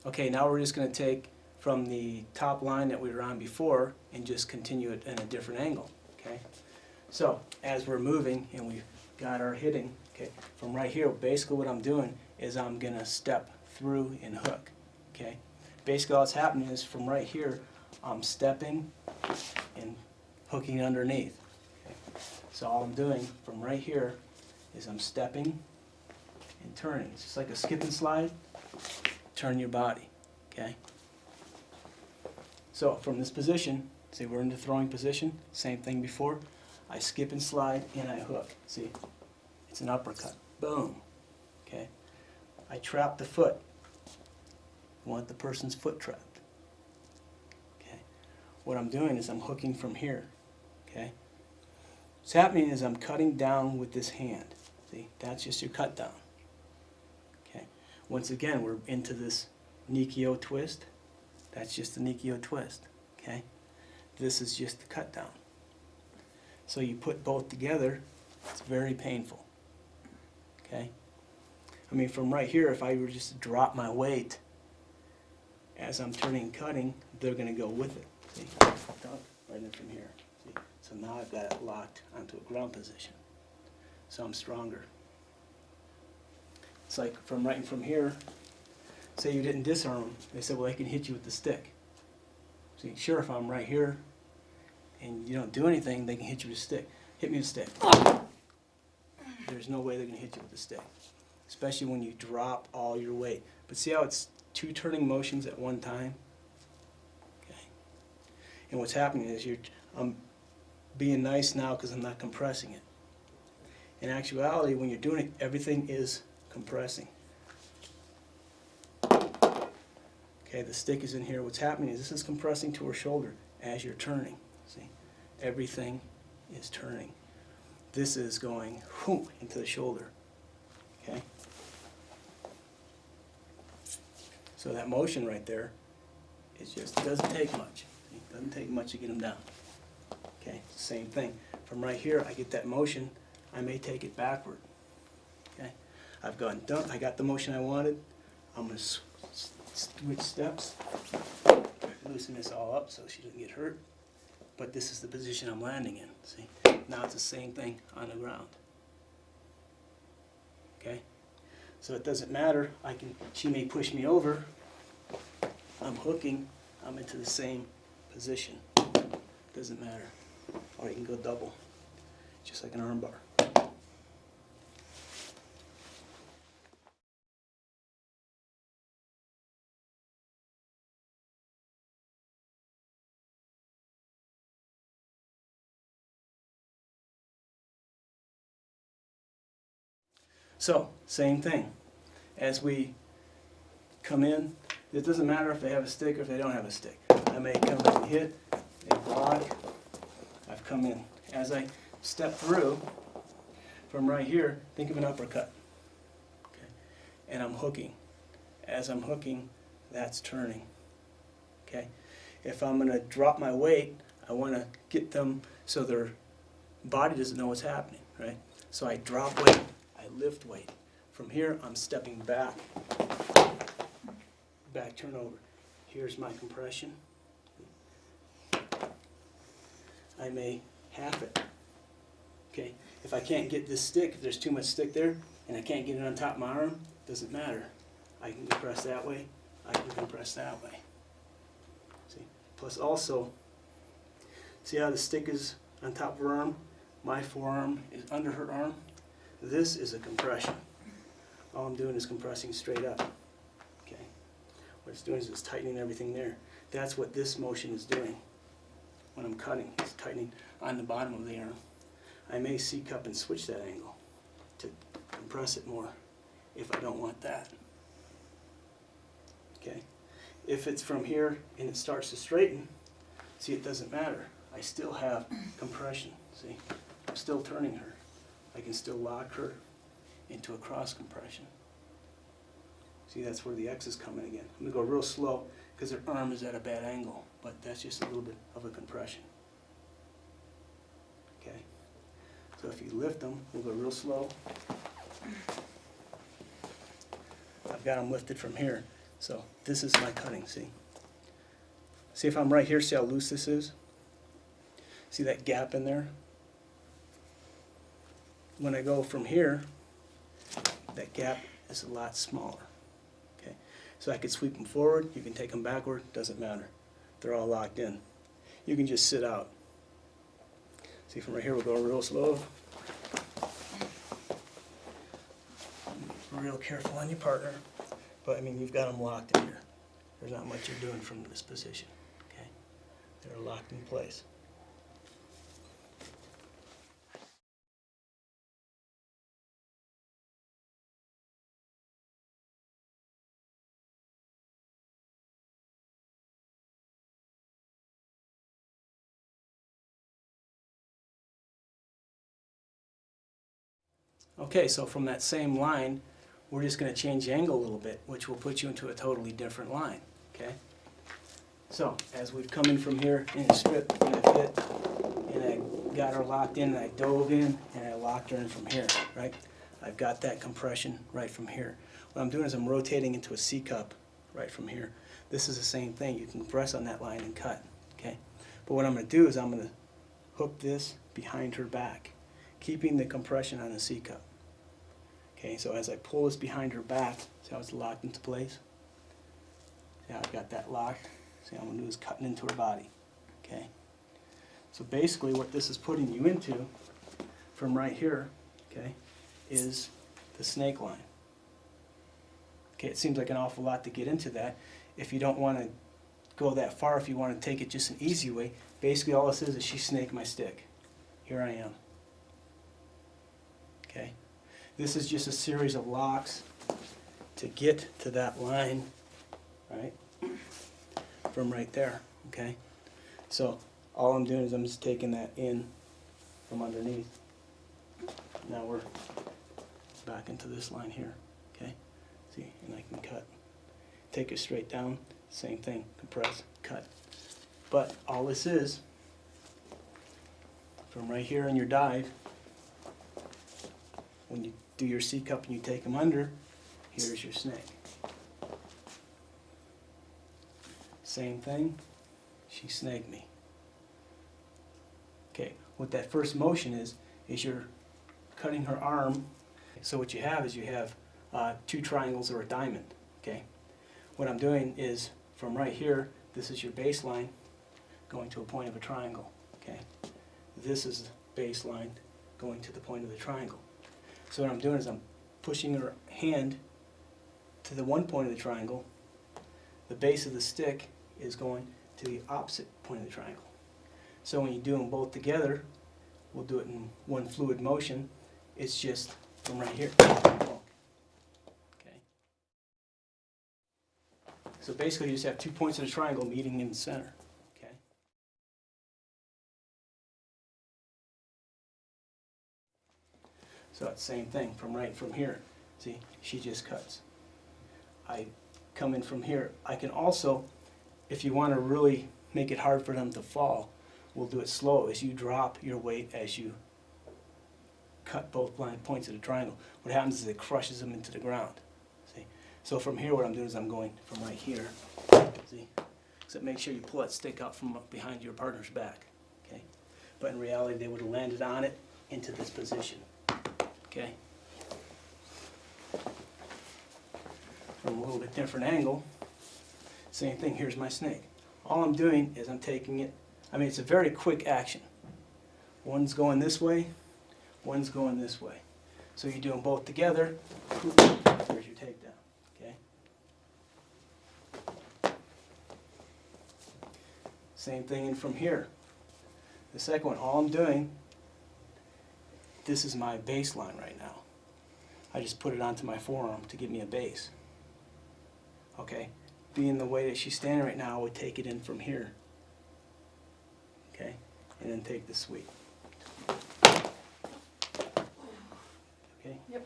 Okay, now we're just going to take from the top line that we were on before and just continue it in a different angle. Okay, so as we're moving and we've got our hitting, okay, from right here, basically what I'm doing is I'm going to step through and hook. Okay, basically all that's happening is from right here, I'm stepping and hooking underneath. Okay. So all I'm doing from right here is I'm stepping and turning. It's just like a skip and slide. Turn your body. Okay. So from this position, see we're in the throwing position. Same thing before. I skip and slide and I hook. See, it's an uppercut. Boom. Okay. I trap the foot. I want the person's foot trapped. Okay. What I'm doing is I'm hooking from here. Okay. What's happening is I'm cutting down with this hand. See, that's just your cut down. Okay. Once again, we're into this Nikio twist. That's just the Nikio twist. Okay. This is just the cut down. So you put both together, it's very painful. Okay. I mean, from right here, if I were just to drop my weight as I'm turning and cutting, they're going to go with it. See, right in from here. See, so now I've got it locked onto a ground position. So I'm stronger. It's like from right in from here. Say you didn't disarm them. They said, well, I can hit you with the stick. See, sure, if I'm right here and you don't do anything, they can hit you with a stick. Hit me with a stick. There's no way they're going to hit you with a stick, especially when you drop all your weight. But see how it's two turning motions at one time? Okay. And what's happening is I'm being nice now because I'm not compressing it. In actuality, when you're doing it, everything is compressing. Okay, the stick is in here. What's happening is this is compressing to her shoulder as you're turning. See, everything is turning. This is going whoop into the shoulder. Okay. So that motion right there is just, it doesn't take much. It doesn't take much to get them down. Okay, same thing. From right here, I get that motion. I may take it backward. Okay, I've gone done. I got the motion I wanted. I'm going to switch steps, loosen this all up so she doesn't get hurt. But this is the position I'm landing in. See, now it's the same thing on the ground. Okay, so it doesn't matter. She may push me over. I'm hooking. I'm into the same position. Doesn't matter. Or you can go double, just like an arm bar. So, same thing. As we come in, it doesn't matter if they have a stick or if they don't have a stick. I may come in and hit, they block. I've come in. As I step through, from right here, think of an uppercut. Okay. And I'm hooking. As I'm hooking, that's turning. Okay. If I'm going to drop my weight, I want to get them so their body doesn't know what's happening, right? So I drop weight. I lift weight. From here, I'm stepping back. Back turnover. Here's my compression. I may half it. Okay. If I can't get this stick, if there's too much stick there, and I can't get it on top of my arm, doesn't matter. I can compress that way. I can compress that way. See. Plus also, see how the stick is on top of her arm? My forearm is under her arm. This is a compression. All I'm doing is compressing straight up. Okay. What it's doing is it's tightening everything there. That's what this motion is doing. When I'm cutting, it's tightening on the bottom of the arm. I may C-cup and switch that angle to compress it more if I don't want that. Okay. If it's from here and it starts to straighten, see, it doesn't matter. I still have compression. See, I'm still turning her. I can still lock her into a cross compression. See, that's where the X is coming again. I'm going to go real slow because her arm is at a bad angle, but that's just a little bit of a compression. Okay? So if you lift them, we'll go real slow. I've got them lifted from here. So this is my cutting, see? See if I'm right here, see how loose this is? See that gap in there? When I go from here, that gap is a lot smaller. Okay, so I could sweep them forward, you can take them backward, doesn't matter. They're all locked in. You can just sit out. See, from right here, we'll go real slow. Real careful on your partner, but I mean, you've got them locked in here. There's not much you're doing from this position. Okay, they're locked in place. Okay, so from that same line, we're just going to change the angle a little bit, which will put you into a totally different line. Okay. So as we've come in from here and stripped and I fit and I got her locked in and I dove in and I locked her in from here, right? I've got that compression right from here. What I'm doing is I'm rotating into a C cup right from here. This is the same thing. You can press on that line and cut. Okay. But what I'm going to do is I'm going to hook this behind her back, keeping the compression on the C cup. Okay, so as I pull this behind her back, see how it's locked into place? See how I've got that locked? See how I'm going to do is cutting into her body. Okay, so basically what this is putting you into from right here, okay, is the snake line. Okay, it seems like an awful lot to get into that. If you don't want to go that far, if you want to take it just an easy way, basically all this is she snaked my stick. Here I am. Okay. This is just a series of locks to get to that line, right, from right there, okay? So all I'm doing is I'm just taking that in from underneath. Now we're back into this line here, okay? See, and I can cut. Take it straight down, same thing, compress, cut. But all this is, from right here in your dive, when you do your C cup and you take them under, here's your snake. Same thing, she snaked me. Okay, what that first motion is you're cutting her arm. So what you have is you have two triangles or a diamond. Okay, what I'm doing is from right here, this is your baseline going to a point of a triangle. Okay, this is the baseline going to the point of the triangle. So what I'm doing is I'm pushing her hand to the one point of the triangle. The base of the stick is going to the opposite point of the triangle. So when you do them both together, we'll do it in one fluid motion. It's just from right here. Okay. So basically you just have 2 points of the triangle meeting in the center. Okay. So it's the same thing from here. See, she just cuts. I come in from here. I can also, if you want to really make it hard for them to fall, we'll do it slow as you drop your weight as you cut both points of the triangle. What happens is it crushes them into the ground. See? So from here what I'm doing is I'm going from right here. See? So make sure you pull that stick out from behind your partner's back. Okay? But in reality they would have landed on it into this position. Okay? From a little bit different angle, same thing, here's my snake. All I'm doing is I'm taking it, I mean it's a very quick action. One's going this way, one's going this way. So you do them both together, there's your takedown, okay? Same thing in from here. The second one, all I'm doing, this is my baseline right now. I just put it onto my forearm to give me a base. Okay, being the way that she's standing right now, I would take it in from here. Okay, and then take the sweep. Okay? Yep.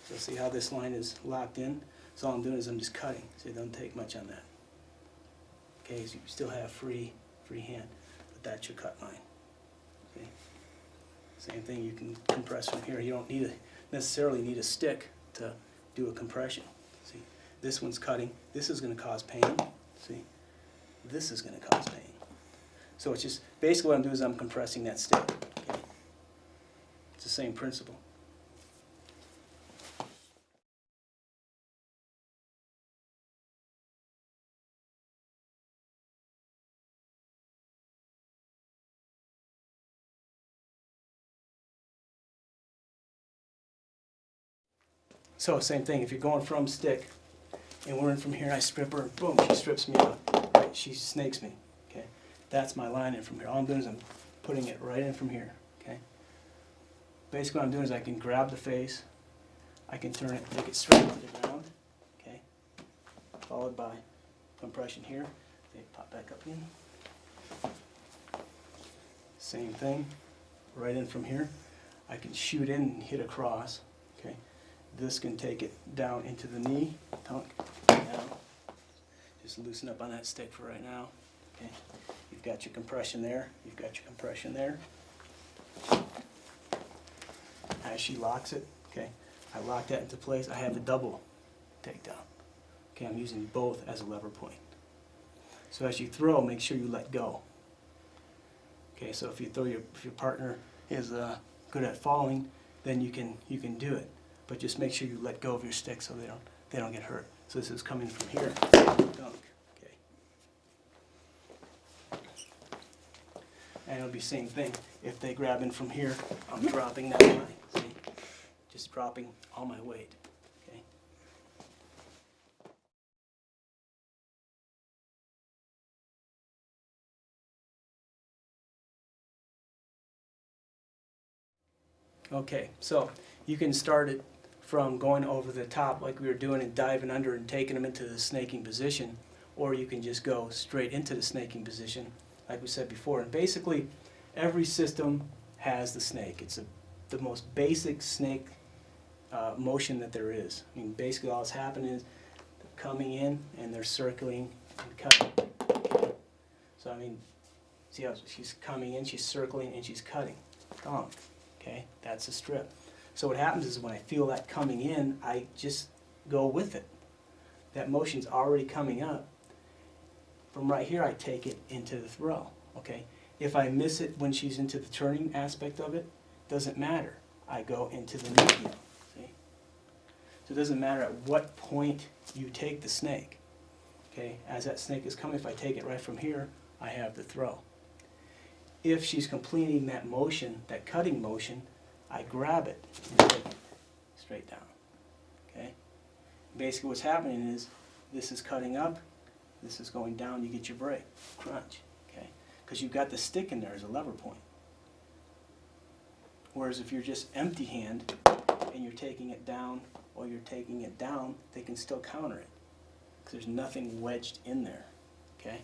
So see how this line is locked in? So all I'm doing is I'm just cutting, so it doesn't take much on that. Okay, so you still have free hand, but that's your cut line. Okay. Same thing, you can compress from here. You don't need necessarily need a stick to do a compression. See, this one's cutting. This is going to cause pain. See, this is going to cause pain. So it's just, basically what I'm doing is I'm compressing that stick. Okay? It's the same principle. So same thing, if you're going from stick, and we're in from here, I strip her, boom, she strips me out, right? She snakes me, okay? That's my line in from here. All I'm doing is I'm putting it right in from here, okay? Basically what I'm doing is I can grab the face, I can turn it, take it straight to the ground, okay? Followed by compression here. They pop back up in. Same thing, right in from here. I can shoot in and hit across, okay? This can take it down into the knee, tunk, down. Just loosen up on that stick for right now. Okay, you've got your compression there. You've got your compression there. As she locks it, okay, I lock that into place. I have a double takedown. Okay, I'm using both as a lever point. So as you throw, make sure you let go. Okay, so if you throw if your partner is good at falling, then you can do it. But just make sure you let go of your stick so they don't get hurt. So this is coming from here, dunk, okay. And it'll be same thing. If they grab in from here, I'm dropping that line. See, just dropping all my weight. Okay. Okay, so you can start it from going over the top like we were doing and diving under and taking them into the snaking position, or you can just go straight into the snaking position like we said before. And basically every system has the snake. It's the most basic snake motion that there is. I mean, basically all that's happening is they're coming in and they're circling and cutting. So I mean, see how she's coming in, she's circling, and she's cutting. Donk. Okay, that's a strip. So what happens is when I feel that coming in, I just go with it. That motion's already coming up. From right here, I take it into the throw. Okay, if I miss it when she's into the turning aspect of it, doesn't matter. I go into the knee heel. See? So it doesn't matter at what point you take the snake. Okay, as that snake is coming, if I take it right from here, I have the throw. If she's completing that motion, that cutting motion, I grab it and take it straight down. Okay? Basically what's happening is this is cutting up, this is going down, you get your break, crunch. Okay? Because you've got the stick in there as a lever point. Whereas if you're just empty hand and you're taking it down or you're taking it down, they can still counter it. Because there's nothing wedged in there. Okay?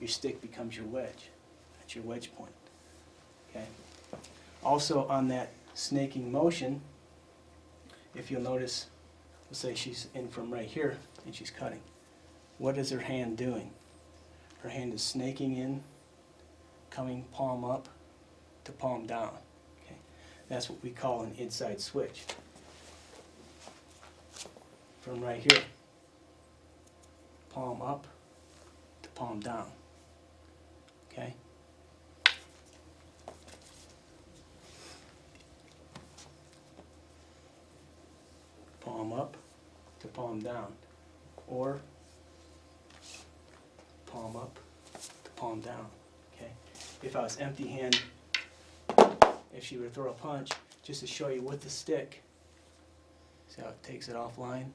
Your stick becomes your wedge. That's your wedge point. Okay? Also on that snaking motion, if you'll notice, let's say she's in from right here and she's cutting. What is her hand doing? Her hand is snaking in, coming palm up to palm down. Okay? That's what we call an inside switch. From right here, palm up to palm down. Okay? Palm up to palm down, or palm up to palm down. Okay. If I was empty hand, if she were to throw a punch, just to show you with the stick, see how it takes it offline?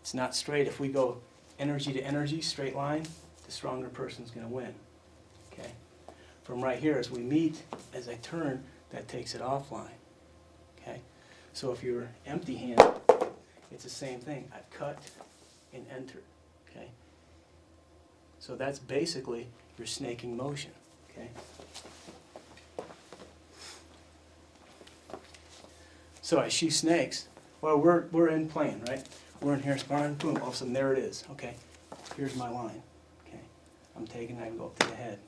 It's not straight. If we go energy to energy, straight line, the stronger person's going to win. Okay. From right here, as we meet, as I turn, that takes it offline. Okay. So if you're empty hand, it's the same thing. I've cut and entered. Okay? So that's basically your snaking motion. Okay? So as she snakes, well, we're in plane, right? We're in here sparring, boom, all of a sudden there it is. Okay? Here's my line. Okay? I'm taking, I can go up to the head.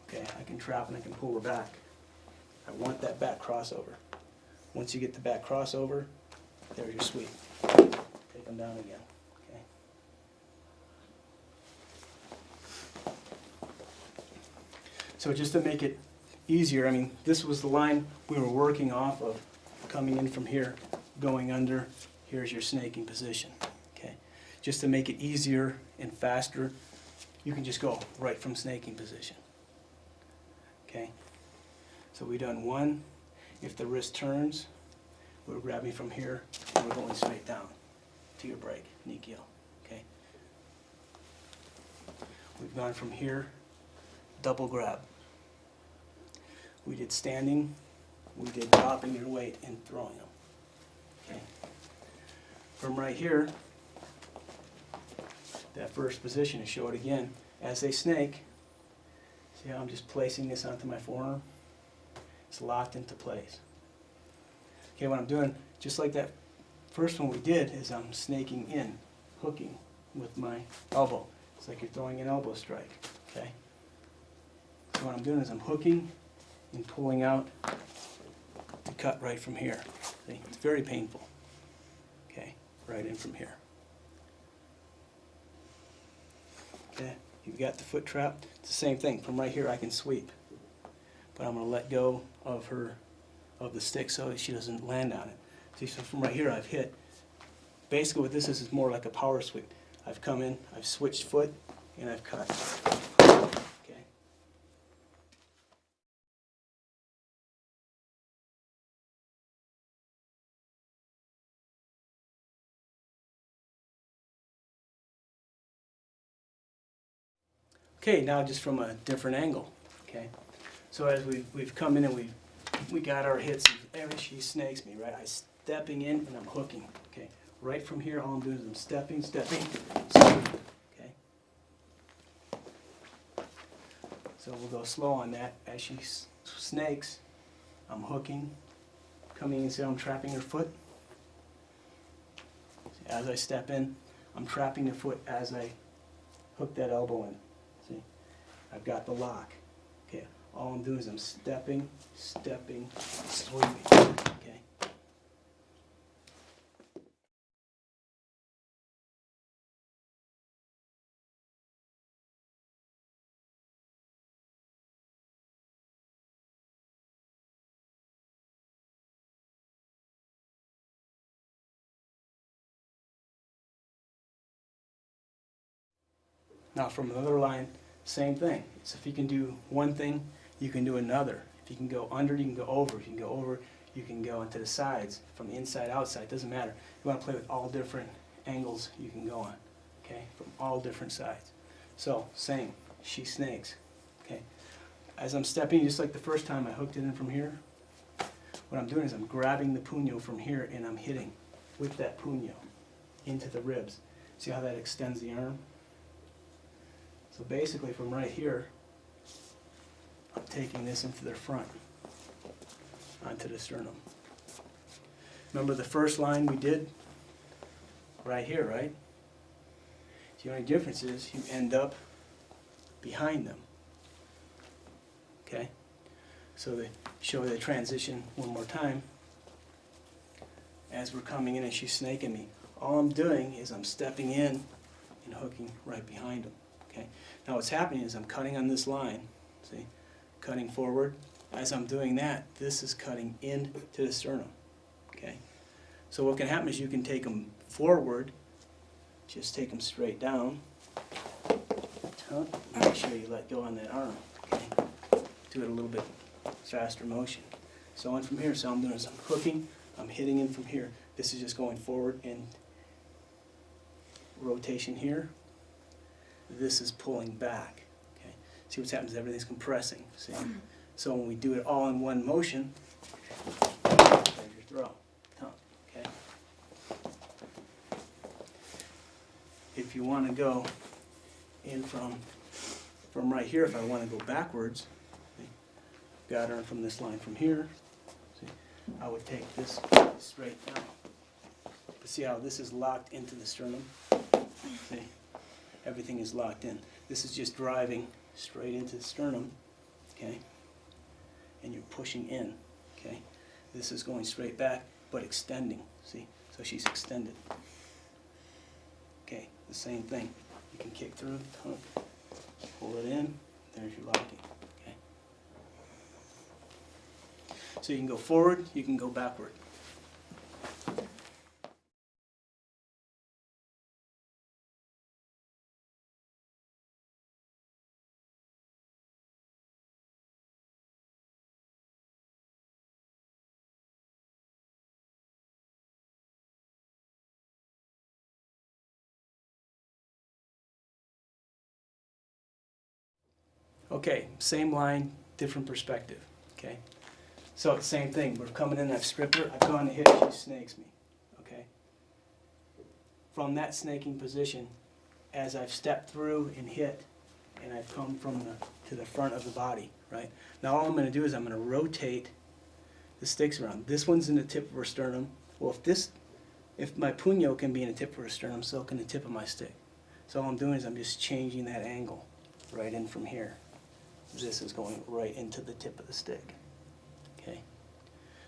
Okay? I can trap and I can pull her back. I want that back crossover. Once you get the back crossover, there's your sweep. Take them down again. Okay. So just to make it easier, I mean, this was the line we were working off of, coming in from here, going under. Here's your snaking position. Okay. Just to make it easier and faster, you can just go right from snaking position. Okay. So we've done one. If the wrist turns, we're grabbing from here and we're going straight down to your break, Nikio. Okay. We've gone from here, double grab. We did standing, we did dropping your weight and throwing them. Okay. From right here, that first position, to show it again, as they snake, see how I'm just placing this onto my forearm? It's locked into place. Okay, what I'm doing, just like that first one we did, is I'm snaking in, hooking with my elbow. It's like you're throwing an elbow strike. Okay. So what I'm doing is I'm hooking and pulling out the cut right from here. See? It's very painful. Okay, right in from here. Okay, you've got the foot trapped. It's the same thing. From right here I can sweep. But I'm going to let go of the stick so that she doesn't land on it. See, so from right here I've hit. Basically what this is more like a power sweep. I've come in, I've switched foot, and I've cut. Okay. Okay, now just from a different angle. Okay. So as we've come in and we got our hits, every she snakes me, right? I'm stepping in and I'm hooking. Okay. Right from here, all I'm doing is I'm stepping, stepping. Okay. So we'll go slow on that. As she snakes, I'm hooking, coming in, so I'm trapping her foot. As I step in, I'm trapping the foot as I hook that elbow in. See, I've got the lock. Okay, all I'm doing is I'm stepping, stepping, sweeping. Okay. Now from another line, same thing. So if you can do one thing, you can do another. If you can go under, you can go over. If you can go over, you can go into the sides, from the inside, outside, doesn't matter. You want to play with all different angles you can go on, okay, from all different sides. So, same, she snakes, okay. As I'm stepping, just like the first time I hooked it in from here, what I'm doing is I'm grabbing the puño from here and I'm hitting with that puño into the ribs. See how that extends the arm? So basically from right here, I'm taking this into their front, onto the sternum. Remember the first line we did? Right here, right? The only difference is you end up behind them. Okay? So to show the transition one more time, as we're coming in and she's snaking me, all I'm doing is I'm stepping in and hooking right behind them. Okay. Now what's happening is I'm cutting on this line, see, cutting forward. As I'm doing that, this is cutting into the sternum. Okay. So what can happen is you can take them forward, just take them straight down, make sure you let go on that arm. Okay. Do it a little bit faster motion. So on from here, so I'm doing is I'm hooking, I'm hitting in from here. This is just going forward and rotation here. This is pulling back. Okay. See what's happening is everything's compressing. See? So when we do it all in one motion, there's your throw. Tongue. Okay. If you want to go in from right here, if I want to go backwards, see, got her from this line from here. See, I would take this straight down. But see how this is locked into the sternum? See? Everything is locked in. This is just driving straight into the sternum, okay? And you're pushing in, okay? This is going straight back, but extending, see? So she's extended. Okay, the same thing. You can kick through, hook, pull it in, there's your locking, okay? So you can go forward, you can go backward. Okay, same line, different perspective, okay? So same thing, we're coming in, I've stripped her, I've gone to hit, she snakes me, okay? From that snaking position, as I've stepped through and hit, and I've come to the front of the body, right? Now all I'm gonna do is I'm gonna rotate the sticks around. This one's in the tip of her sternum. Well, if my puño can be in the tip of her sternum, so can the tip of my stick. So all I'm doing is I'm just changing that angle right in from here. This is going right into the tip of the stick, okay?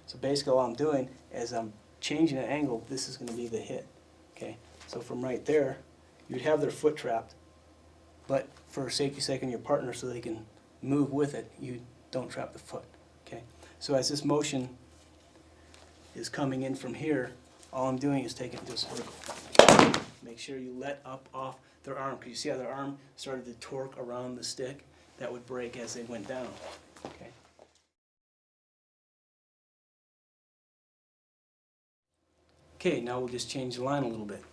So basically all I'm doing is I'm changing the angle, this is going to be the hit, okay? So from right there, you'd have their foot trapped, but for safety's sake and your partner so they can move with it, you don't trap the foot, okay? So as this motion is coming in from here, all I'm doing is taking it to a circle. Make sure you let up off their arm, because you see how their arm started to torque around the stick? That would break as they went down, okay? Okay, now we'll just change the line a little bit.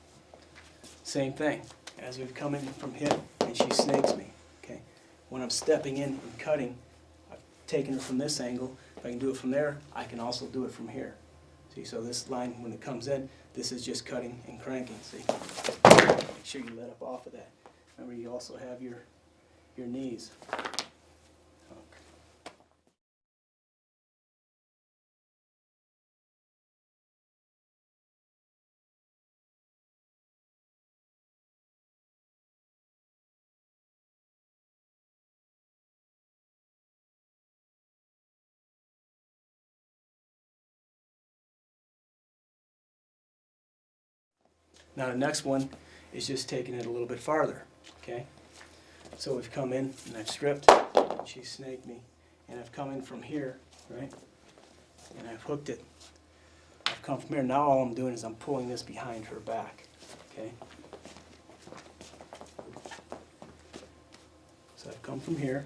Same thing, as we've come in from hit and she snakes me, okay? When I'm stepping in and cutting, I've taken it from this angle. If I can do it from there, I can also do it from here. See, so this line, when it comes in, this is just cutting and cranking, see? Make sure you let up off of that. Remember, you also have your knees. Now the next one is just taking it a little bit farther, okay? So we've come in and I've stripped, and she snaked me, and I've come in from here, right? And I've hooked it. I've come from here, now all I'm doing is I'm pulling this behind her back, okay? So I've come from here,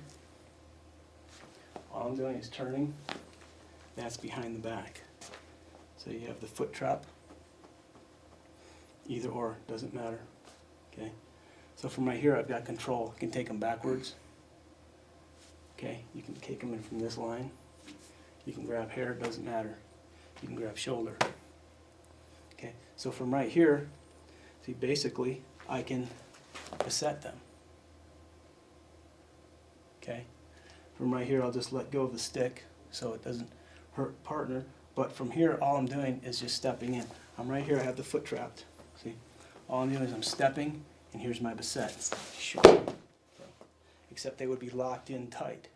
all I'm doing is turning, that's behind the back. So you have the foot trap, either or, doesn't matter, okay? So from right here I've got control. I can take them backwards, okay? You can take them in from this line. You can grab hair, doesn't matter. You can grab shoulder, okay? So from right here, see, basically I can beset them, okay? From right here I'll just let go of the stick so it doesn't hurt partner, but from here all I'm doing is just stepping in. I'm right here, I have the foot trapped. See, all I'm doing is I'm stepping, and here's my beset. Sure. Except they would be locked in tight.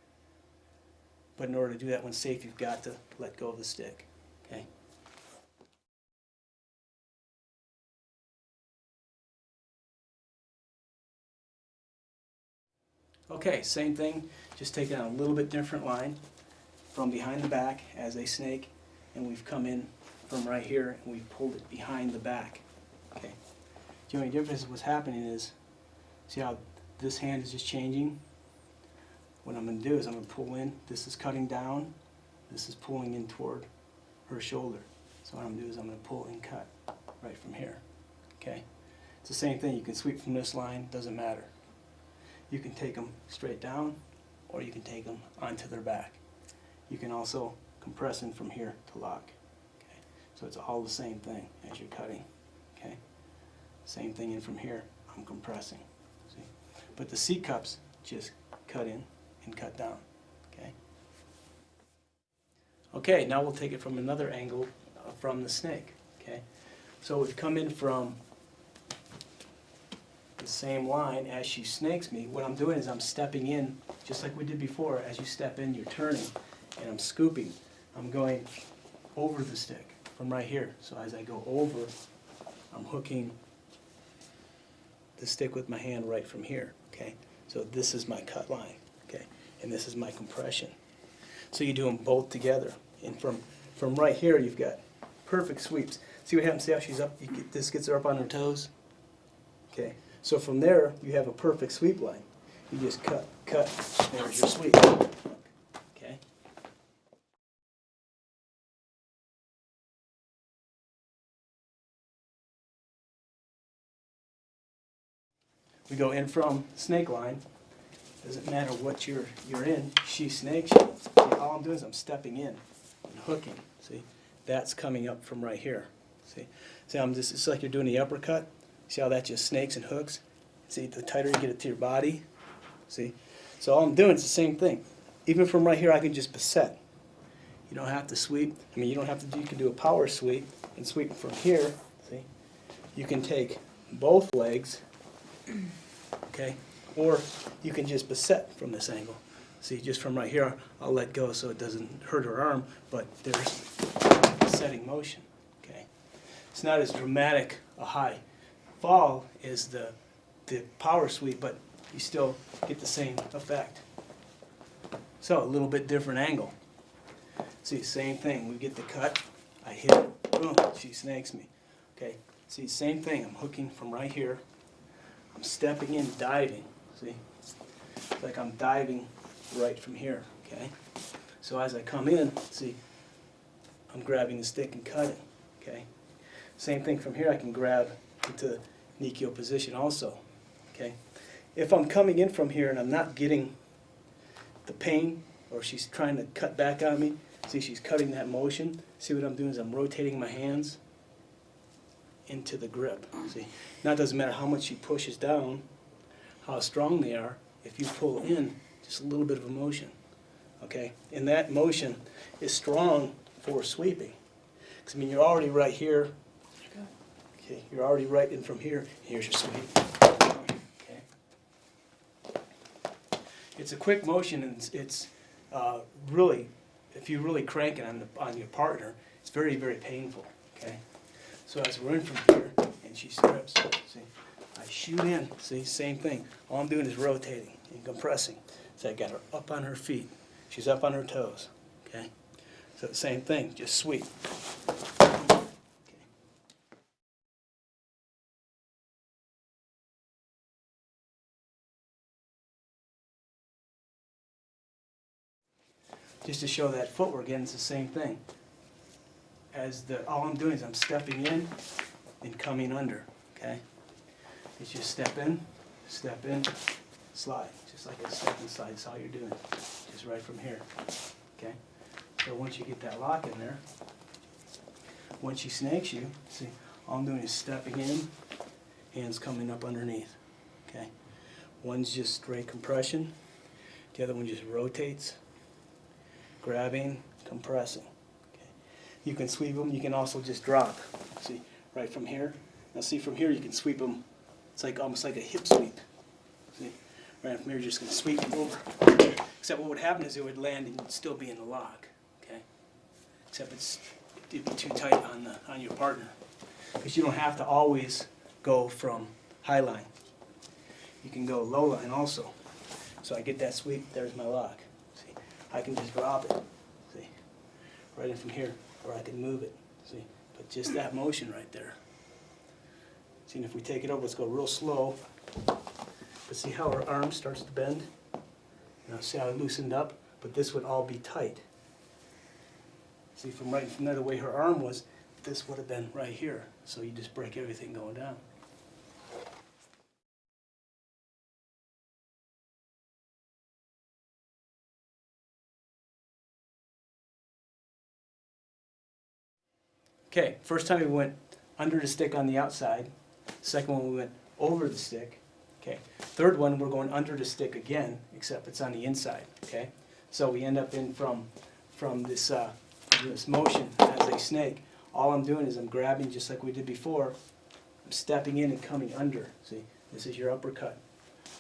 But in order to do that when safe, you've got to let go of the stick. Okay. Okay, same thing, just taking on a little bit different line from behind the back as a snake, and we've come in from right here and we've pulled it behind the back. Okay. The only difference what's happening is, see how this hand is just changing? What I'm going to do is I'm going to pull in, this is cutting down, this is pulling in toward her shoulder. So what I'm going to do is I'm going to pull and cut right from here. Okay? It's the same thing, you can sweep from this line, doesn't matter. You can take them straight down, or you can take them onto their back. You can also compress in from here to lock. Okay? So it's all the same thing as you're cutting. Okay? Same thing in from here, I'm compressing. See? But the C cups just cut in and cut down. Okay? Okay, now we'll take it from another angle from the snake. Okay? So we've come in from the same line as she snakes me. What I'm doing is I'm stepping in, just like we did before. As you step in, you're turning, and I'm scooping. I'm going over the stick from right here. So as I go over, I'm hooking the stick with my hand right from here, okay? So this is my cut line, okay? And this is my compression. So you do them both together. And from right here, you've got perfect sweeps. See what happens? See how she's up? This gets her up on her toes? Okay. So from there, you have a perfect sweep line. You just cut, there's your sweep. Okay. We go in from snake line. Doesn't matter what you're in, she snakes you. See, all I'm doing is I'm stepping in and hooking. See, that's coming up from right here. See, it's like you're doing the uppercut. See how that just snakes and hooks? See, the tighter you get it to your body. See, so all I'm doing is the same thing. Even from right here, I can just beset. You don't have to sweep. I mean, you don't have to. You can do a power sweep and sweep from here. See, you can take both legs. Okay. Or you can just beset from this angle. See, just from right here, I'll let go so it doesn't hurt her arm, but there's besetting motion. Okay, it's not as dramatic a high fall as the power sweep, but you still get the same effect. So a little bit different angle. See, same thing. We get the cut. I hit it. Boom. She snakes me. Okay. See, same thing. I'm hooking from right here. I'm stepping in, diving. See, it's like I'm diving right from here, okay? So as I come in, see, I'm grabbing the stick and cutting, okay? Same thing from here, I can grab into Nikyo position also, okay? If I'm coming in from here and I'm not getting the pain, or she's trying to cut back on me, see, she's cutting that motion. See what I'm doing is I'm rotating my hands into the grip, see? Now it doesn't matter how much she pushes down, how strong they are, if you pull in just a little bit of a motion, okay? And that motion is strong for sweeping. Because, I mean, you're already right here, okay? You're already right in from here, here's your sweep, okay? It's a quick motion, and it's really, if you really crank it on your partner, it's very, very painful, okay? So as we're in from here, and she strips, see? I shoot in, see, same thing. All I'm doing is rotating and compressing. So I got her up on her feet. She's up on her toes, okay? So same thing, just sweep. Okay. Just to show that footwork again, it's the same thing. All I'm doing is I'm stepping in and coming under, okay? It's just step in, slide. Just like a step and slide, that's all you're doing. Just right from here, okay? So once you get that lock in there, once she snakes you, see, all I'm doing is stepping in, hands coming up underneath, okay? One's just straight compression, the other one just rotates, grabbing, compressing, okay? You can sweep them, you can also just drop, see, right from here. Now see, from here you can sweep them. It's like almost like a hip sweep. See? Right from here, you're just going to sweep them over. Except what would happen is it would land and you'd still be in the lock. Okay? Except it'd be too tight on your partner. Because you don't have to always go from high line. You can go low line also. So I get that sweep, there's my lock. See? I can just drop it. See? Right in from here. Or I can move it. See? But just that motion right there. See, and if we take it over, let's go real slow. But see how her arm starts to bend? Now see how it loosened up? But this would all be tight. See, from there, the way her arm was, this would have been right here. So you just break everything going down. Okay, first time we went under the stick on the outside. Second one we went over the stick. Okay. Third one we're going under the stick again, except it's on the inside. Okay. So we end up in from this this motion as a snake. All I'm doing is I'm grabbing just like we did before. I'm stepping in and coming under. See, this is your uppercut.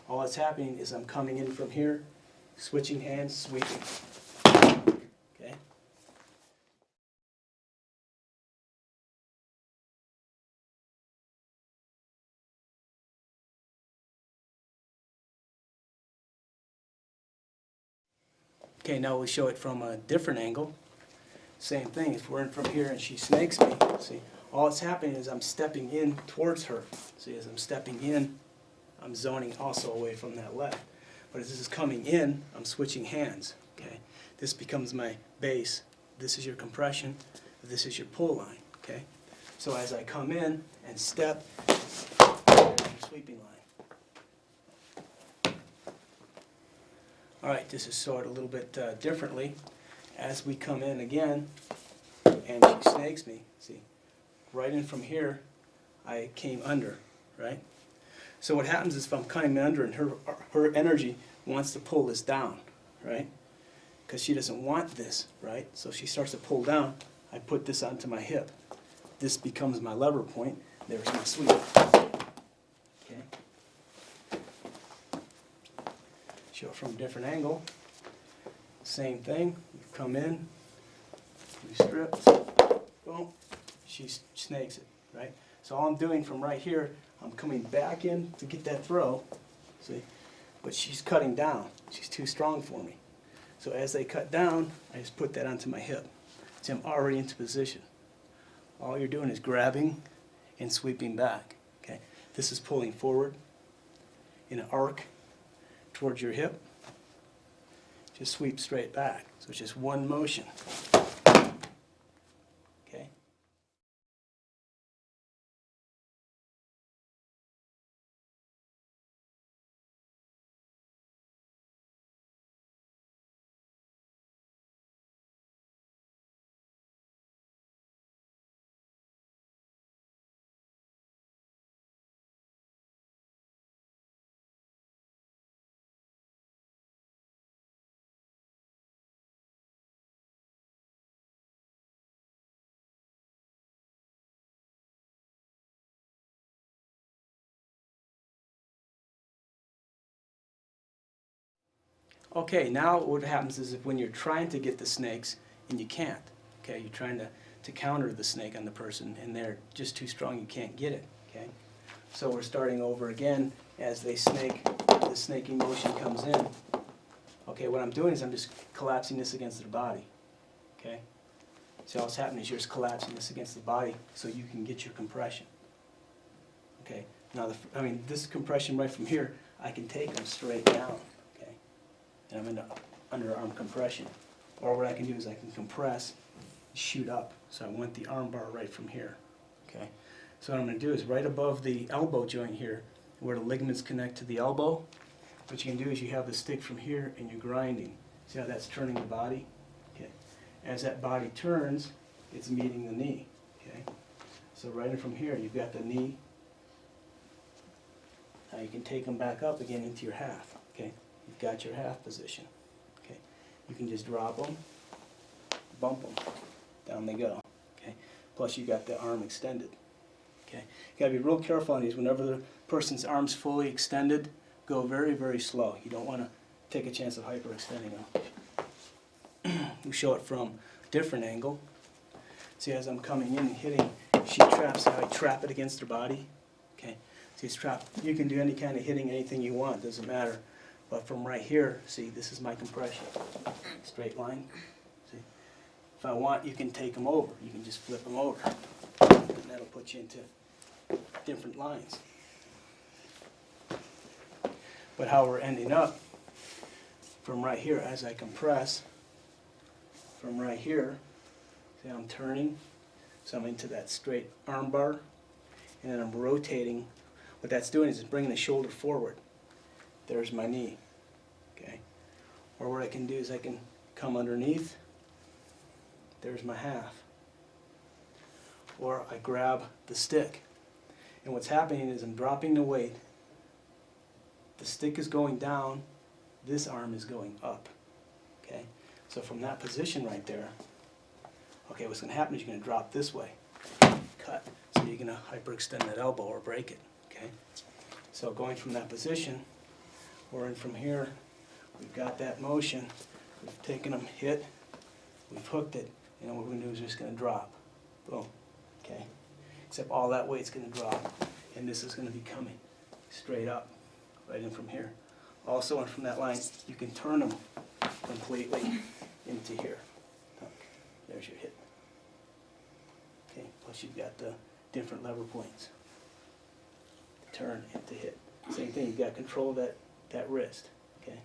All that's happening is I'm coming in from here, switching hands, sweeping. Okay, now we'll show it from a different angle. Same thing, if we're in from here and she snakes me, see, all that's happening is I'm stepping in towards her. See, as I'm stepping in, I'm zoning also away from that left. But as this is coming in, I'm switching hands, okay? This becomes my base. This is your compression. This is your pull line, okay? So as I come in and step, sweeping line. All right, this is sort of a little bit differently. As we come in again, and she snakes me, see, right in from here, I came under, right? So what happens is if I'm coming under and her energy wants to pull this down, right? Because she doesn't want this, right? So if she starts to pull down, I put this onto my hip. This becomes my lever point. There's my sweep. Okay. Show it from a different angle. Same thing. You come in, you strip, boom, she snakes it, right? So all I'm doing from right here, I'm coming back in to get that throw, see? But she's cutting down. She's too strong for me. So as they cut down, I just put that onto my hip. See, I'm already into position. All you're doing is grabbing and sweeping back, okay? This is pulling forward in an arc towards your hip. Just sweep straight back. So it's just one motion. Okay? Okay, now what happens is if when you're trying to get the snakes and you can't, okay, you're trying to counter the snake on the person and they're just too strong, you can't get it, okay? So we're starting over again as they snake, the snaking motion comes in. Okay, what I'm doing is I'm just collapsing this against their body, okay? So what's happening is you're just collapsing this against the body so you can get your compression. Okay, now this compression right from here, I can take them straight down. And I'm in underarm compression. Or what I can do is I can compress, shoot up. So I want the arm bar right from here. Okay. So what I'm going to do is right above the elbow joint here, where the ligaments connect to the elbow, what you can do is you have the stick from here and you're grinding. See how that's turning the body? Okay. As that body turns, it's meeting the knee. Okay. So right in from here, you've got the knee. Now you can take them back up again into your half. Okay. You've got your half position. Okay, you can just drop them, bump them, down they go. Okay, plus you got the arm extended. Okay, you got to be real careful on these. Whenever the person's arm's fully extended, go very, very slow. You don't want to take a chance of hyperextending them. We show it from a different angle. See, as I'm coming in and hitting, she traps. I trap it against her body. Okay, see, it's trapped. You can do any kind of hitting, anything you want. Doesn't matter. But from right here, see, this is my compression. Straight line. See? If I want, you can take them over. You can just flip them over. And that'll put you into different lines. But how we're ending up, from right here, as I compress, from right here, see, I'm turning, so I'm into that straight arm bar, and then I'm rotating. What that's doing is it's bringing the shoulder forward. There's my knee, okay? Or what I can do is I can come underneath, there's my half. Or I grab the stick. And what's happening is I'm dropping the weight, the stick is going down, this arm is going up, okay? So from that position right there, okay, what's going to happen is you're going to drop this way, cut. So you're going to hyperextend that elbow or break it, okay? So going from that position, we're in from here, we've got that motion, we've taken them, hit, we've hooked it, and what we're going to do is we're just going to drop. Boom. Okay? Except all that weight's going to drop, and this is going to be coming straight up, right in from here. Also, and from that line, you can turn them completely into here. There's your hit. Okay, plus you've got the different lever points. Turn and to hit. Same thing, you've got control of that wrist. Okay.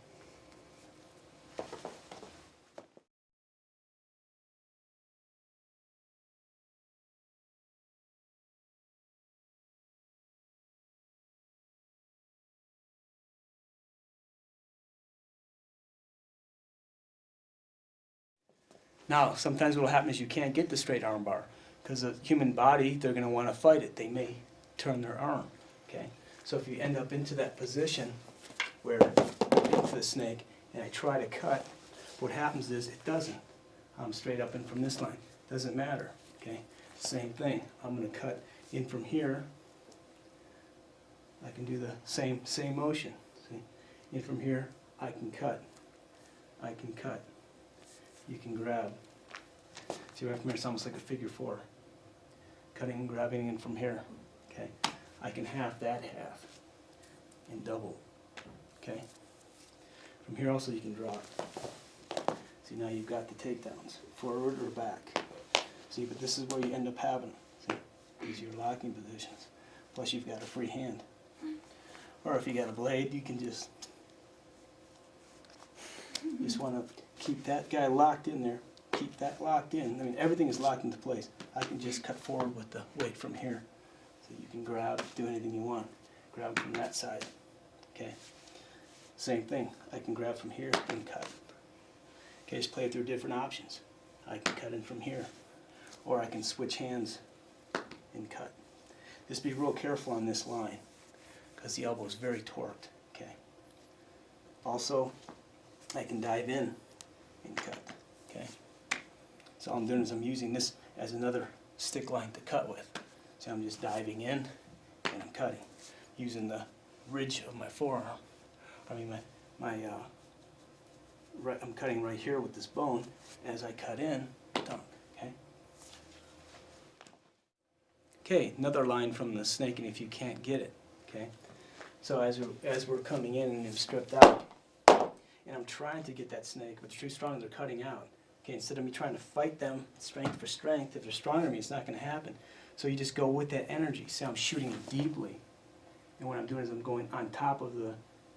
Now, sometimes what will happen is you can't get the straight arm bar because the human body, they're going to want to fight it. They may turn their arm. Okay, so if you end up into that position where you're into the snake and I try to cut, what happens is it doesn't. I'm straight up in from this line. Doesn't matter. Okay, same thing. I'm going to cut in from here. I can do the same motion. See, in from here, I can cut. I can cut. You can grab. See right from here, it's almost like a figure four. Cutting and grabbing in from here. Okay, I can half that half and double. Okay, from here also you can drop. See, now you've got the takedowns, forward or back. See, but this is where you end up having. See, these are your locking positions. Plus you've got a free hand. Or if you got a blade, you can just want to keep that guy locked in there. Keep that locked in. I mean, everything is locked into place. I can just cut forward with the weight from here. So you can grab, do anything you want. Grab from that side. Okay. Same thing. I can grab from here and cut. Okay, just play through different options. I can cut in from here. Or I can switch hands and cut. Just be real careful on this line because the elbow is very torqued. Okay. Also, I can dive in and cut. Okay. So all I'm doing is I'm using this as another stick line to cut with. So I'm just diving in and I'm cutting using the ridge of my forearm. I mean I'm cutting right here with this bone. As I cut in, dunk. Okay. Okay, another line from the snake, and if you can't get it. Okay. So as we're coming in and you've stripped out, and I'm trying to get that snake, but it's too strong, they're cutting out. Okay, instead of me trying to fight them strength for strength, if they're stronger than me, it's not going to happen. So you just go with that energy. See, I'm shooting deeply. And what I'm doing is I'm going on top of the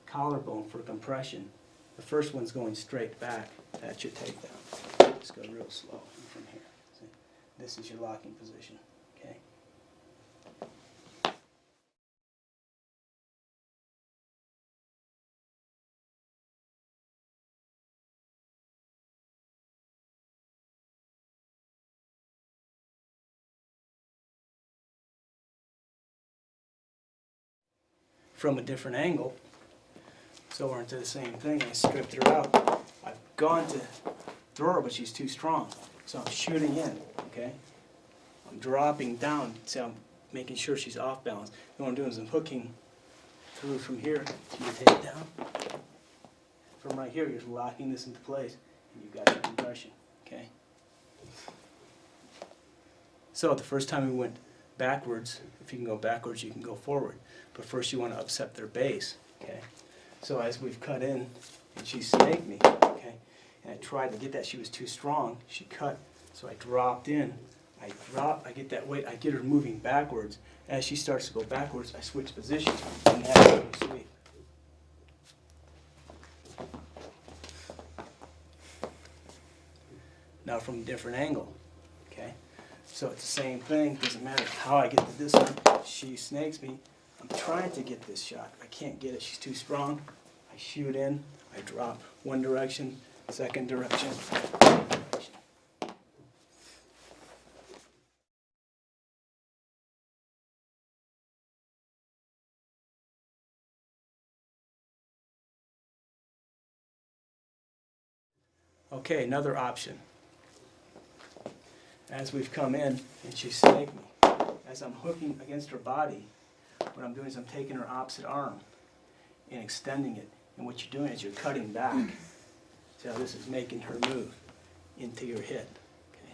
collarbone for compression. The first one's going straight back. That's your takedown. Just go real slow from here. See, this is your locking position. Okay. From a different angle, so we're into the same thing. I stripped her out. I've gone to throw her, but she's too strong. So I'm shooting in, okay? I'm dropping down, so I'm making sure she's off balance. And what I'm doing is I'm hooking through from here to your takedown. From right here, you're locking this into place, and you've got your compression, okay? So the first time we went backwards, if you can go backwards, you can go forward. But first you want to upset their base, okay? So as we've cut in, and she snaked me, okay? And I tried to get that, she was too strong. She cut, so I dropped in. I get that weight, I get her moving backwards. As she starts to go backwards, I switch positions, and that's how we sweep. Now from a different angle, okay? So it's the same thing, doesn't matter how I get to this one. She snakes me. I'm trying to get this shot. I can't get it. She's too strong. I shoot in. I drop one direction, second direction. Okay, another option. As we've come in and she snaked me, as I'm hooking against her body, what I'm doing is I'm taking her opposite arm and extending it. And what you're doing is you're cutting back. See how this is making her move into your hit. Okay.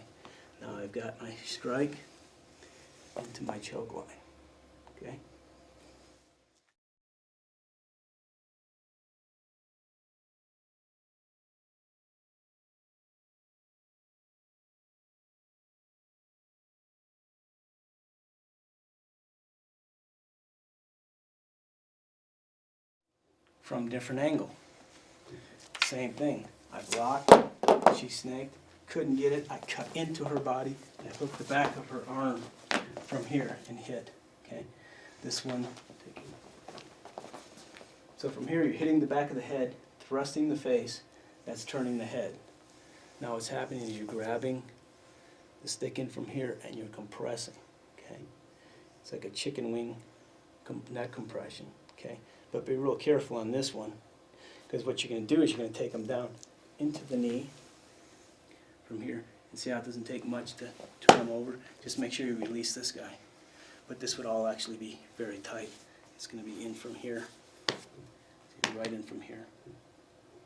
Now I've got my strike into my choke line. Okay. from different angle. Same thing. I blocked, she snaked, couldn't get it, I cut into her body, and I hooked the back of her arm from here and hit. Okay, this one. So from here, you're hitting the back of the head, thrusting the face, that's turning the head. Now what's happening is you're grabbing the stick in from here and you're compressing. Okay, it's like a chicken wing neck compression. Okay, but be real careful on this one, because what you're going to do is you're going to take them down into the knee from here, and see how it doesn't take much to turn them over. Just make sure you release this guy. But this would all actually be very tight. It's going to be in from here, right in from here.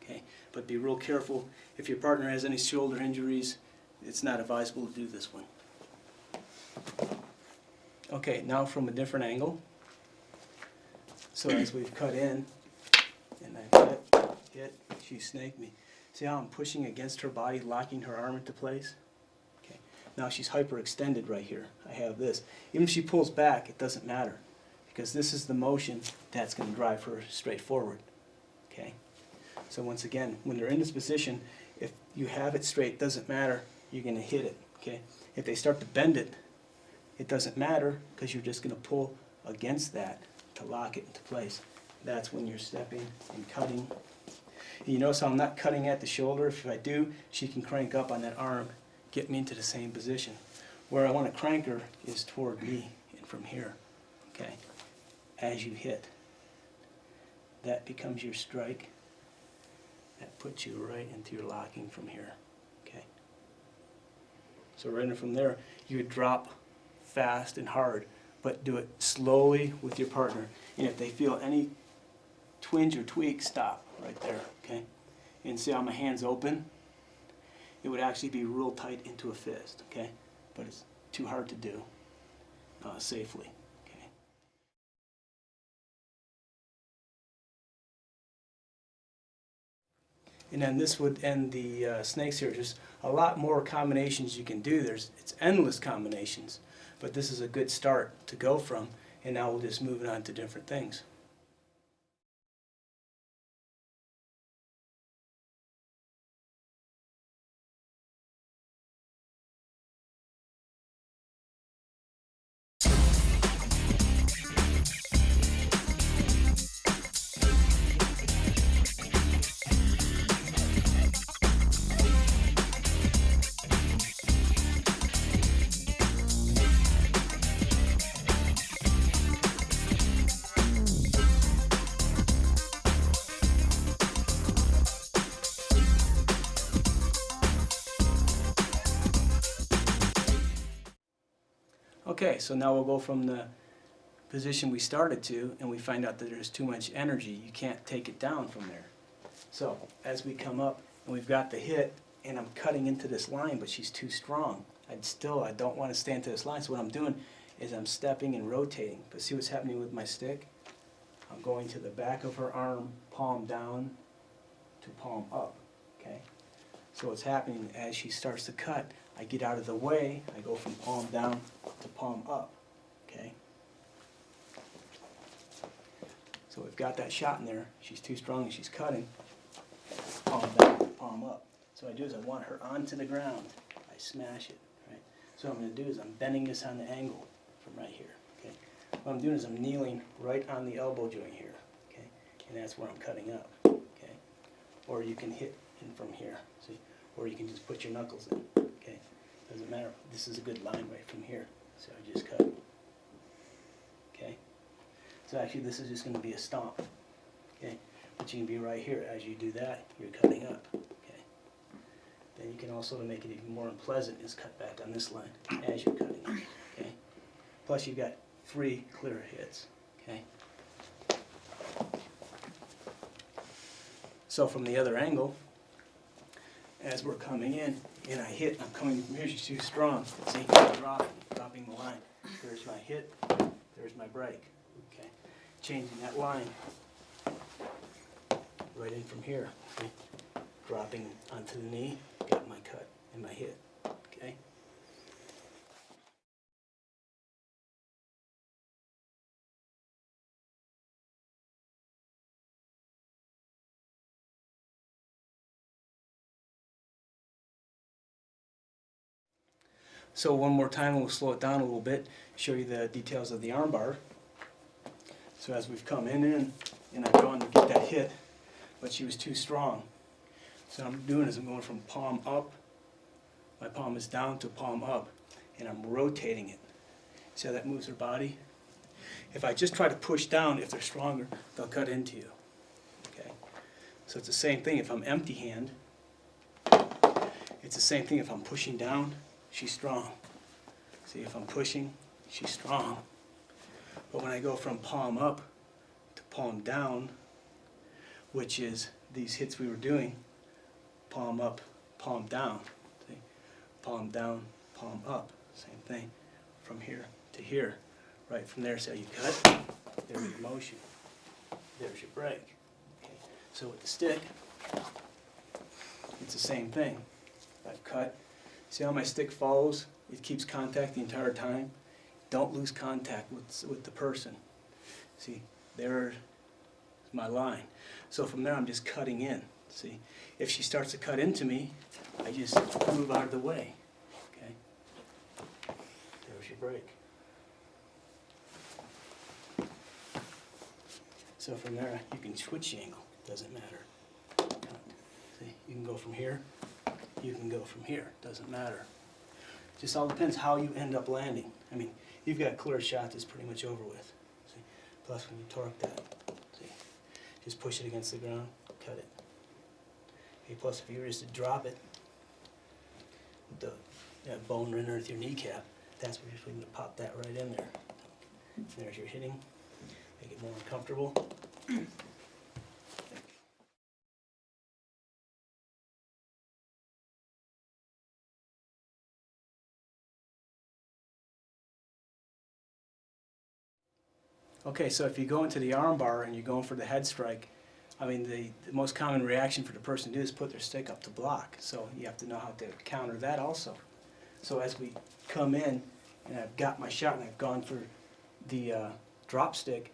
Okay, but be real careful. If your partner has any shoulder injuries, it's not advisable to do this one. Okay, now from a different angle. So as we've cut in, and I hit, she snaked me. See how I'm pushing against her body, locking her arm into place? Okay. Now she's hyperextended right here. I have this. Even if she pulls back, it doesn't matter, because this is the motion that's going to drive her straight forward. Okay. So once again, when they're in this position, if you have it straight, doesn't matter, you're going to hit it. Okay. If they start to bend it, it doesn't matter, because you're just going to pull against that to lock it into place. That's when you're stepping and cutting. And you notice how I'm not cutting at the shoulder. If I do, she can crank up on that arm, get me into the same position. Where I want to crank her is toward me and from here. Okay. As you hit, that becomes your strike. That puts you right into your locking from here. Okay. So right in from there, you would drop fast and hard, but do it slowly with your partner. And if they feel any twinge or tweak, stop right there. Okay. And see how my hand's open? It would actually be real tight into a fist. Okay. But it's too hard to do safely. Okay. And then this would end the snakes here. There's a lot more combinations you can do. It's endless combinations, but this is a good start to go from, and now we'll just move on to different things. Okay, so now we'll go from the position we started to, and we find out that there's too much energy. You can't take it down from there. So as we come up and we've got the hit, and I'm cutting into this line, but she's too strong. I don't want to stay into this line, so what I'm doing is I'm stepping and rotating. But see what's happening with my stick? I'm going to the back of her arm, palm down to palm up. Okay. So what's happening as she starts to cut, I get out of the way, I go from palm down to palm up. Okay. So we've got that shot in there. She's too strong and she's cutting. Palm down, palm up. So what I do is I want her onto the ground. I smash it. Right. So what I'm going to do is I'm bending this on the angle from right here. Okay. What I'm doing is I'm kneeling right on the elbow joint here. Okay. And that's where I'm cutting up. Okay. Or you can hit in from here. See. Or you can just put your knuckles in. Okay. Doesn't matter. This is a good line right from here. So I just cut. Okay. So actually this is just going to be a stomp. Okay. But you can be right here. As you do that, you're cutting up. Okay. Then you can also, to make it even more unpleasant, is cut back on this line as you're cutting up. Okay. Plus you've got 3 clear hits. Okay. So from the other angle, as we're coming in, and I hit, I'm coming from here, she's too strong. See, I'm dropping the line. There's my hit, there's my break. Okay, changing that line right in from here. See, dropping onto the knee, got my cut and my hit. Okay. So one more time, we'll slow it down a little bit, show you the details of the arm bar. So as we've come in, and I've gone to get that hit, but she was too strong. So what I'm doing is I'm going from palm up, my palm is down to palm up, and I'm rotating it. See how that moves her body? If I just try to push down, if they're stronger, they'll cut into you. Okay? So it's the same thing if I'm empty hand. It's the same thing if I'm pushing down, she's strong. See, if I'm pushing, she's strong. But when I go from palm up to palm down, which is these hits we were doing, palm up, palm down. See? Palm down, palm up. Same thing. From here to here. Right from there, so you cut. There's your motion. There's your break. Okay. So with the stick, it's the same thing. I've cut. See how my stick follows? It keeps contact the entire time. Don't lose contact with the person. See, there's my line. So from there, I'm just cutting in. See, if she starts to cut into me, I just move out of the way. Okay. There's your break. So from there, you can switch the angle. Doesn't matter. See, you can go from here. You can go from here. Doesn't matter. Just all depends how you end up landing. I mean, you've got a clear shot that's pretty much over with. See? Plus when you torque that, see, just push it against the ground, cut it. Okay, plus if you were just to drop it, with that bone right underneath your kneecap, that's where you're going to pop that right in there. There's your hitting. Make it more uncomfortable. Okay, so if you go into the arm bar and you're going for the head strike, I mean, the most common reaction for the person to do is put their stick up to block. So you have to know how to counter that also. So as we come in, and I've got my shot, and I've gone for the drop stick,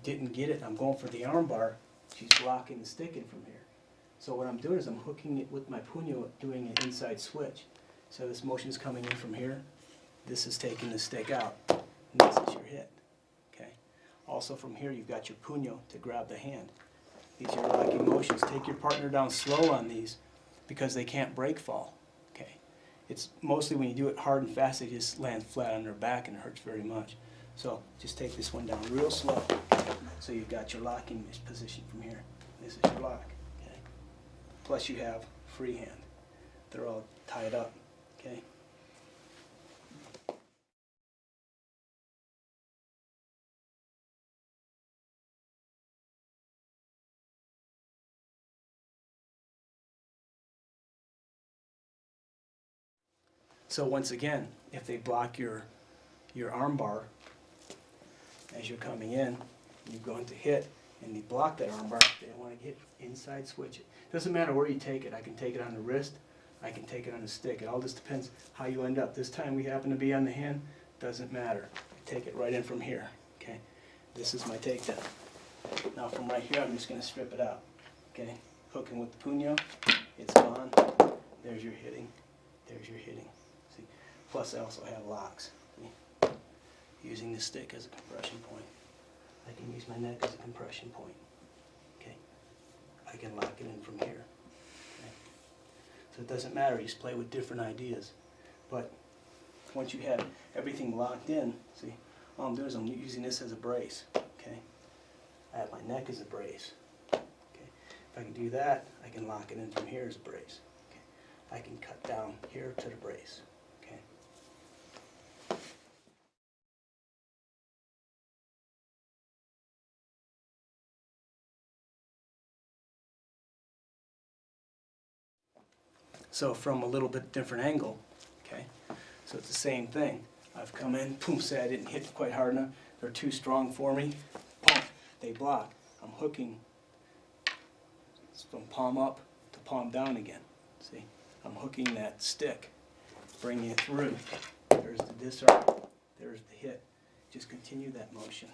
didn't get it, I'm going for the arm bar, she's blocking the stick in from here. So what I'm doing is I'm hooking it with my puño, doing an inside switch. So this motion is coming in from here, this is taking the stick out, and this is your hit. Okay. Also from here you've got your puño to grab the hand. These are your locking motions. Take your partner down slow on these because they can't break fall. Okay. It's mostly when you do it hard and fast, they just land flat on their back and it hurts very much. So just take this one down real slow. So you've got your locking position from here. This is your lock. Okay. Plus you have free hand. They're all tied up. Okay. So once again, if they block your arm bar as you're coming in, you're going to hit, and you block that arm bar, they don't want to hit inside switch it. Doesn't matter where you take it. I can take it on the wrist, I can take it on the stick. It all just depends how you end up. This time we happen to be on the hand, doesn't matter. I take it right in from here. Okay, this is my takedown. Now from right here, I'm just going to strip it out. Okay, hooking with the puño, it's gone. There's your hitting. There's your hitting. See, plus I also have locks. See? Using the stick as a compression point. I can use my neck as a compression point. Okay, I can lock it in from here. Okay? So it doesn't matter. You just play with different ideas. But once you have everything locked in, see, all I'm doing is I'm using this as a brace. Okay, I have my neck as a brace. Okay, if I can do that, I can lock it in from here as a brace. Okay, I can cut down here to the brace. Okay. So from a little bit different angle, okay? So it's the same thing. I've come in, boom, say I didn't hit quite hard enough. They're too strong for me. Boom, they block. I'm hooking from palm up to palm down again. See, I'm hooking that stick, bringing it through. There's the disarm, there's the hit. Just continue that motion.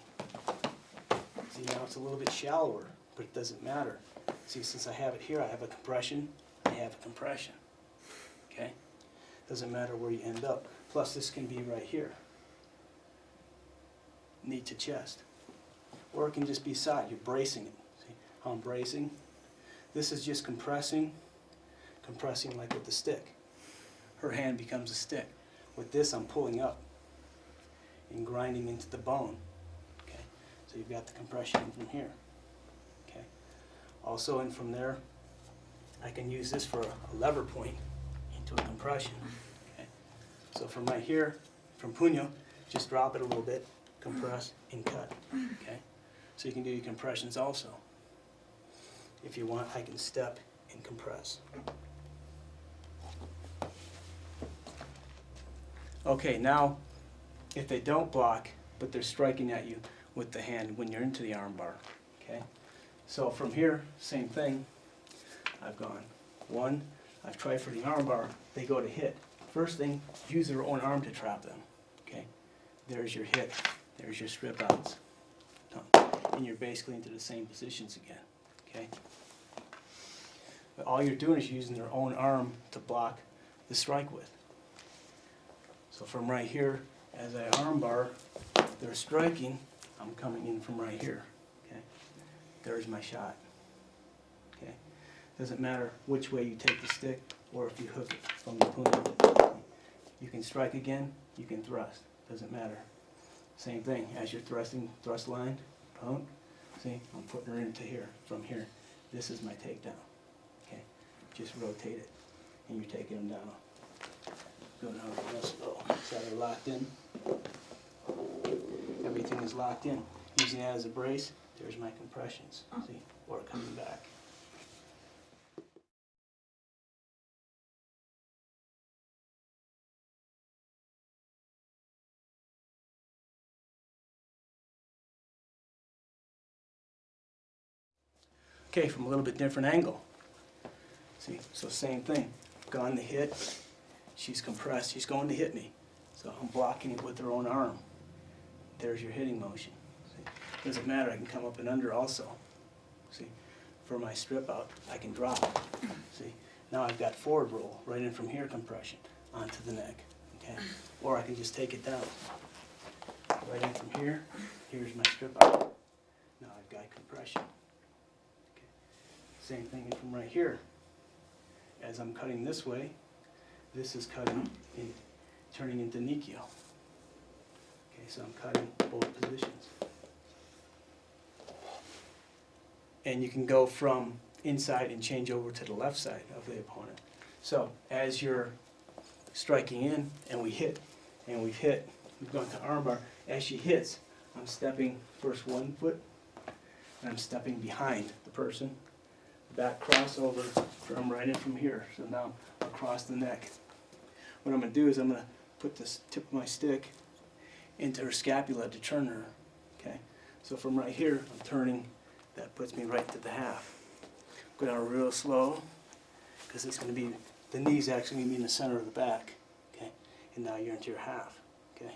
See, now it's a little bit shallower, but it doesn't matter. See, since I have it here, I have a compression, I have a compression. Okay? Doesn't matter where you end up. Plus this can be right here, knee to chest. Or it can just be side, you're bracing it. See how I'm bracing? This is just compressing like with the stick. Her hand becomes a stick. With this I'm pulling up and grinding into the bone. Okay, so you've got the compression in from here. Okay, also in from there, I can use this for a lever point into a compression. Okay, so from right here, from puño, just drop it a little bit, compress and cut. Okay, so you can do your compressions also. If you want, I can step and compress. Okay, now if they don't block, but they're striking at you with the hand when you're into the arm bar. Okay, so from here, same thing. I've gone one, I've tried for the arm bar, they go to hit. First thing, use their own arm to trap them. Okay, there's your hit, there's your strip outs. And you're basically into the same positions again. Okay, but all you're doing is using their own arm to block the strike with. So from right here, as I arm bar, they're striking, I'm coming in from right here. Okay, there's my shot. Okay, doesn't matter which way you take the stick or if you hook it from the puño. You can strike again, you can thrust, doesn't matter. Same thing, as you're thrusting, thrust line, boom. See, I'm putting her into here, from here. This is my takedown. Okay, just rotate it, and you're taking them down. Go down real slow. So they're locked in. Everything is locked in. Using that as a brace, there's my compressions. See, or coming back. Okay, from a little bit different angle. See, so same thing. Gone to hit. She's compressed. She's going to hit me. So I'm blocking it with her own arm. There's your hitting motion. See, doesn't matter. I can come up and under also. See, for my strip out, I can drop. See, now I've got forward roll right in from here, compression onto the neck. Okay, or I can just take it down. Right in from here. Here's my strip out. Now I've got compression. Okay, same thing in from right here. As I'm cutting this way, this is cutting in, turning into Nikio. Okay, so I'm cutting both positions. And you can go from inside and change over to the left side of the opponent. So as you're striking in and we hit, and we've gone to armbar, as she hits, I'm stepping first one foot, and I'm stepping behind the person. Back crossover from right in from here. So now across the neck. What I'm going to do is I'm going to put this tip of my stick into her scapula to turn her. Okay, so from right here, I'm turning. That puts me right to the half. Go down real slow, because it's going to be, the knee's actually going to be in the center of the back. Okay, and now you're into your half. Okay.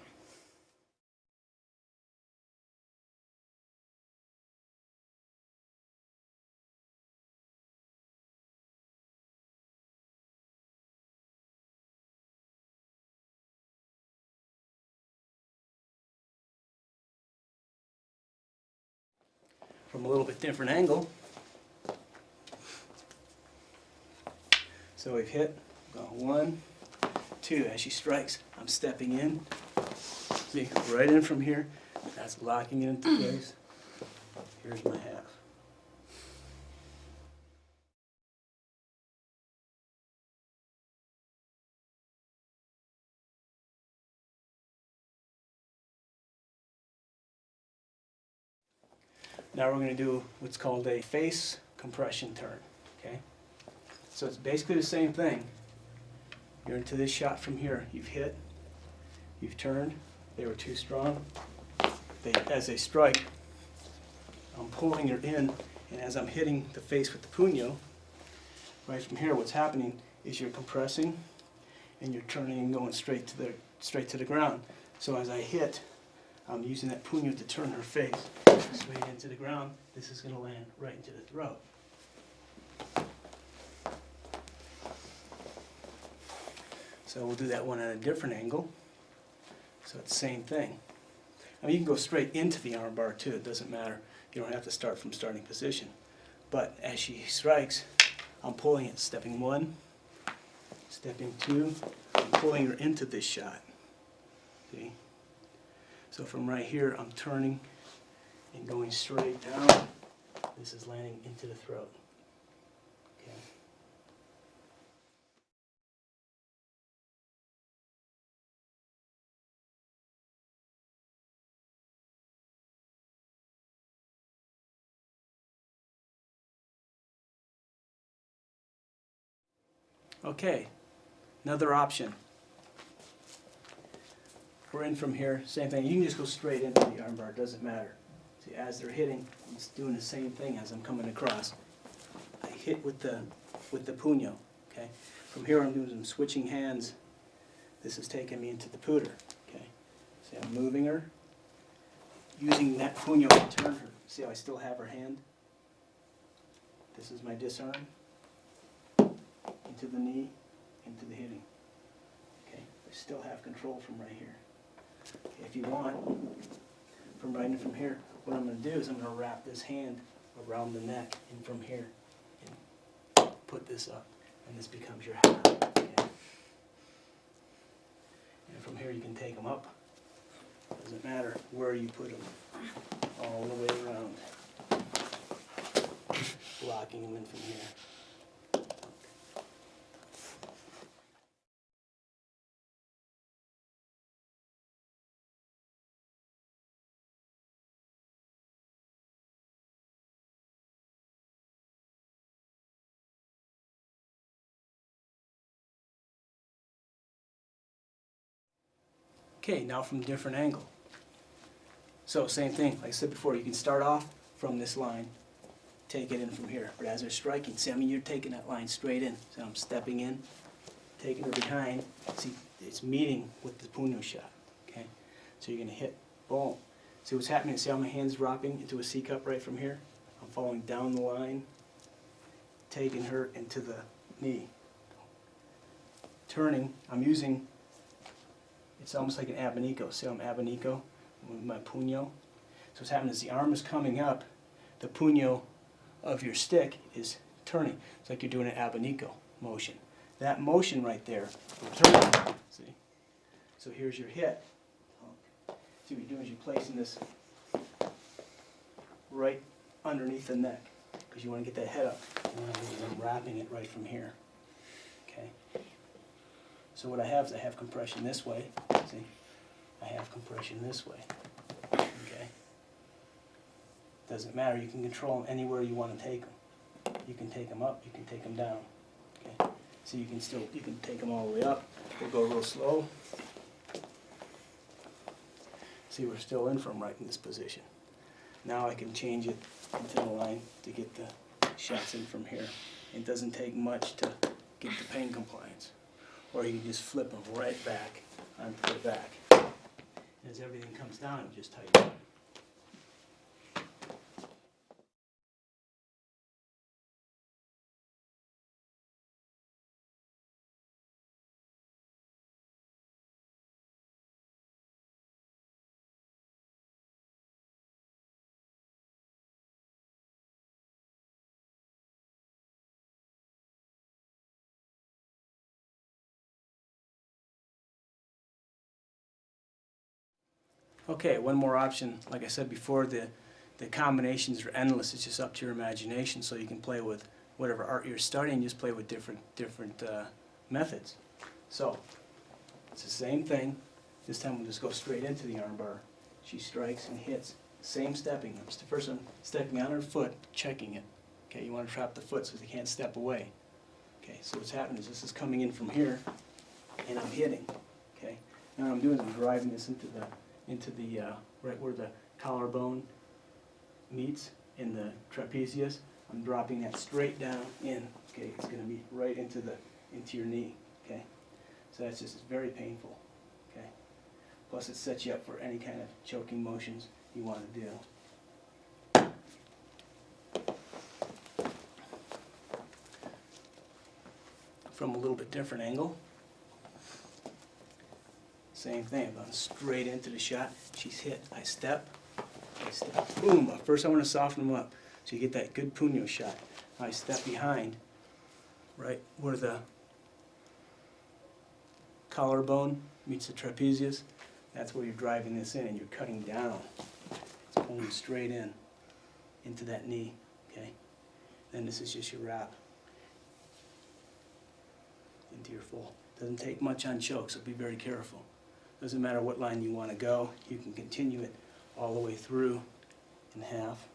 From a little bit different angle. So we've hit, one, two, as she strikes, I'm stepping in. See, right in from here, that's locking it into place. Here's my half. Now we're going to do what's called a face compression turn. Okay, so it's basically the same thing. You're into this shot from here. You've hit, you've turned. They were too strong. As they strike, I'm pulling her in, and as I'm hitting the face with the puño, right from here, what's happening is you're compressing, and you're turning and going straight to the ground. So as I hit, I'm using that puño to turn her face straight into the ground. This is going to land right into the throat. So we'll do that one at a different angle. So it's the same thing. I mean, you can go straight into the arm bar too, it doesn't matter. You don't have to start from starting position. But as she strikes, I'm pulling it, stepping 1, stepping 2, I'm pulling her into this shot. See? So from right here, I'm turning and going straight down. This is landing into the throat. Okay. Okay, another option. We're in from here, same thing. You can just go straight into the arm bar, it doesn't matter. See, as they're hitting, I'm just doing the same thing as I'm coming across. I hit with the puño, okay? From here I'm doing some switching hands. This is taking me into the puter, okay? See, I'm moving her, using that puño to turn her. See how I still have her hand? This is my disarm. Into the knee, into the hitting. Okay, I still have control from right here. Okay, if you want, from right in from here, what I'm going to do is I'm going to wrap this hand around the neck and from here and put this up, and this becomes your hat. Okay? And from here you can take them up. Doesn't matter where you put them, all the way around, blocking them in from here. Okay, now from a different angle. So same thing, like I said before, you can start off from this line, take it in from here. But as they're striking, see, I mean, you're taking that line straight in. So I'm stepping in, taking her behind. See, it's meeting with the puño shot, okay? So you're gonna hit, boom. See what's happening? See how my hand's dropping into a C cup right from here? I'm following down the line, taking her into the knee. Turning, I'm using, it's almost like an abanico. See how I'm abanico with my puño? So what's happening is the arm is coming up, the puño of your stick is turning. It's like you're doing an abanico motion. That motion right there, turning, see? So here's your hit. See what you're doing is you're placing this right underneath the neck because you want to get that head up. And I'm wrapping it right from here. Okay. So what I have is I have compression this way. See? I have compression this way. Okay. Doesn't matter. You can control them anywhere you want to take them. You can take them up. You can take them down. Okay. So you can take them all the way up. We'll go real slow. See, we're still in from right in this position. Now I can change it into the line to get the shots in from here. It doesn't take much to get the pain compliance. Or you can just flip them right back onto the back. As everything comes down, it just tightens up. Okay, one more option. Like I said before, the combinations are endless. It's just up to your imagination, so you can play with whatever art you're studying. Just play with different methods. So it's the same thing. This time we'll just go straight into the armbar. She strikes and hits. Same stepping. First I'm stepping on her foot, checking it. Okay, you want to trap the foot so they can't step away. Okay, so what's happening is this is coming in from here, and I'm hitting. Okay, now what I'm doing is I'm driving this into the right where the collarbone meets in the trapezius. I'm dropping that straight down in. Okay, it's going to be right into your knee. Okay, so that's just very painful. Okay, plus it sets you up for any kind of choking motions you want to do. From a little bit different angle. Same thing, I'm going straight into the shot. She's hit. I step, boom. First I want to soften them up so you get that good puño shot. I step behind, right where the collarbone meets the trapezius. That's where you're driving this in, and you're cutting down. It's pulling straight in, into that knee, okay? Then this is just your wrap into your full. Doesn't take much on choke, so be very careful. Doesn't matter what line you want to go. You can continue it all the way through in half,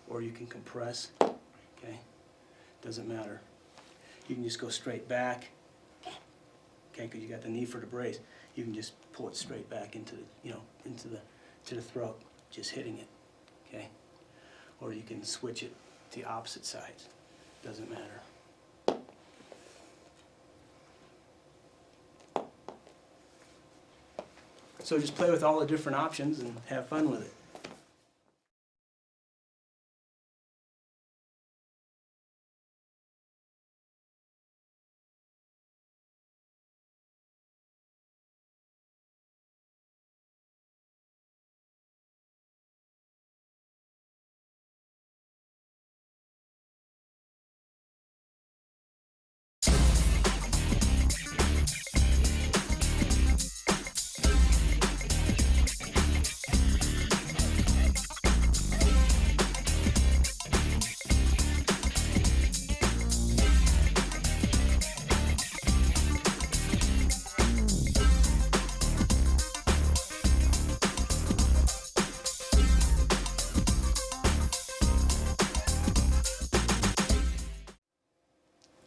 or you can compress, okay? Doesn't matter. You can just go straight back, okay, because you got the knee for the brace. You can just pull it straight back into the, to the throat, just hitting it, okay? Or you can switch it to the opposite sides. Doesn't matter. So just play with all the different options and have fun with it.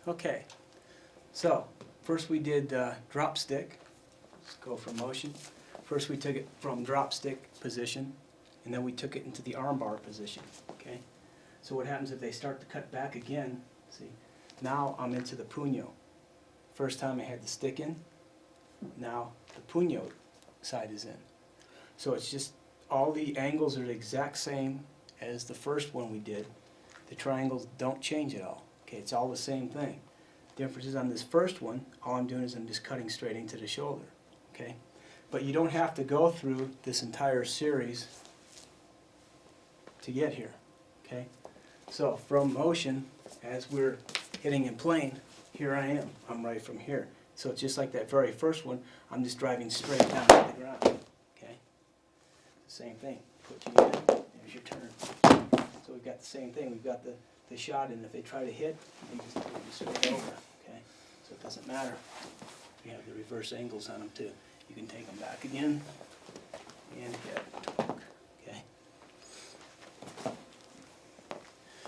Okay, so first we did drop stick. Let's go for motion. First we took it from drop stick position, and then we took it into the arm bar position. Okay, so what happens if they start to cut back again? See, now I'm into the puño. First time I had the stick in, now the puño side is in. So it's just all the angles are the exact same as the first one we did. The triangles don't change at all. Okay, it's all the same thing. Difference is on this first one, all I'm doing is I'm just cutting straight into the shoulder. Okay, but you don't have to go through this entire series to get here. Okay, so from motion, as we're hitting in plane, here I am. I'm right from here. So it's just like that very first one. I'm just driving straight down to the ground. Okay, same thing. Put you in. There's your turn. So we've got the same thing. We've got the shot, and if they try to hit, they just move straight over, okay? So it doesn't matter. We have the reverse angles on them too. You can take them back again and hit, okay?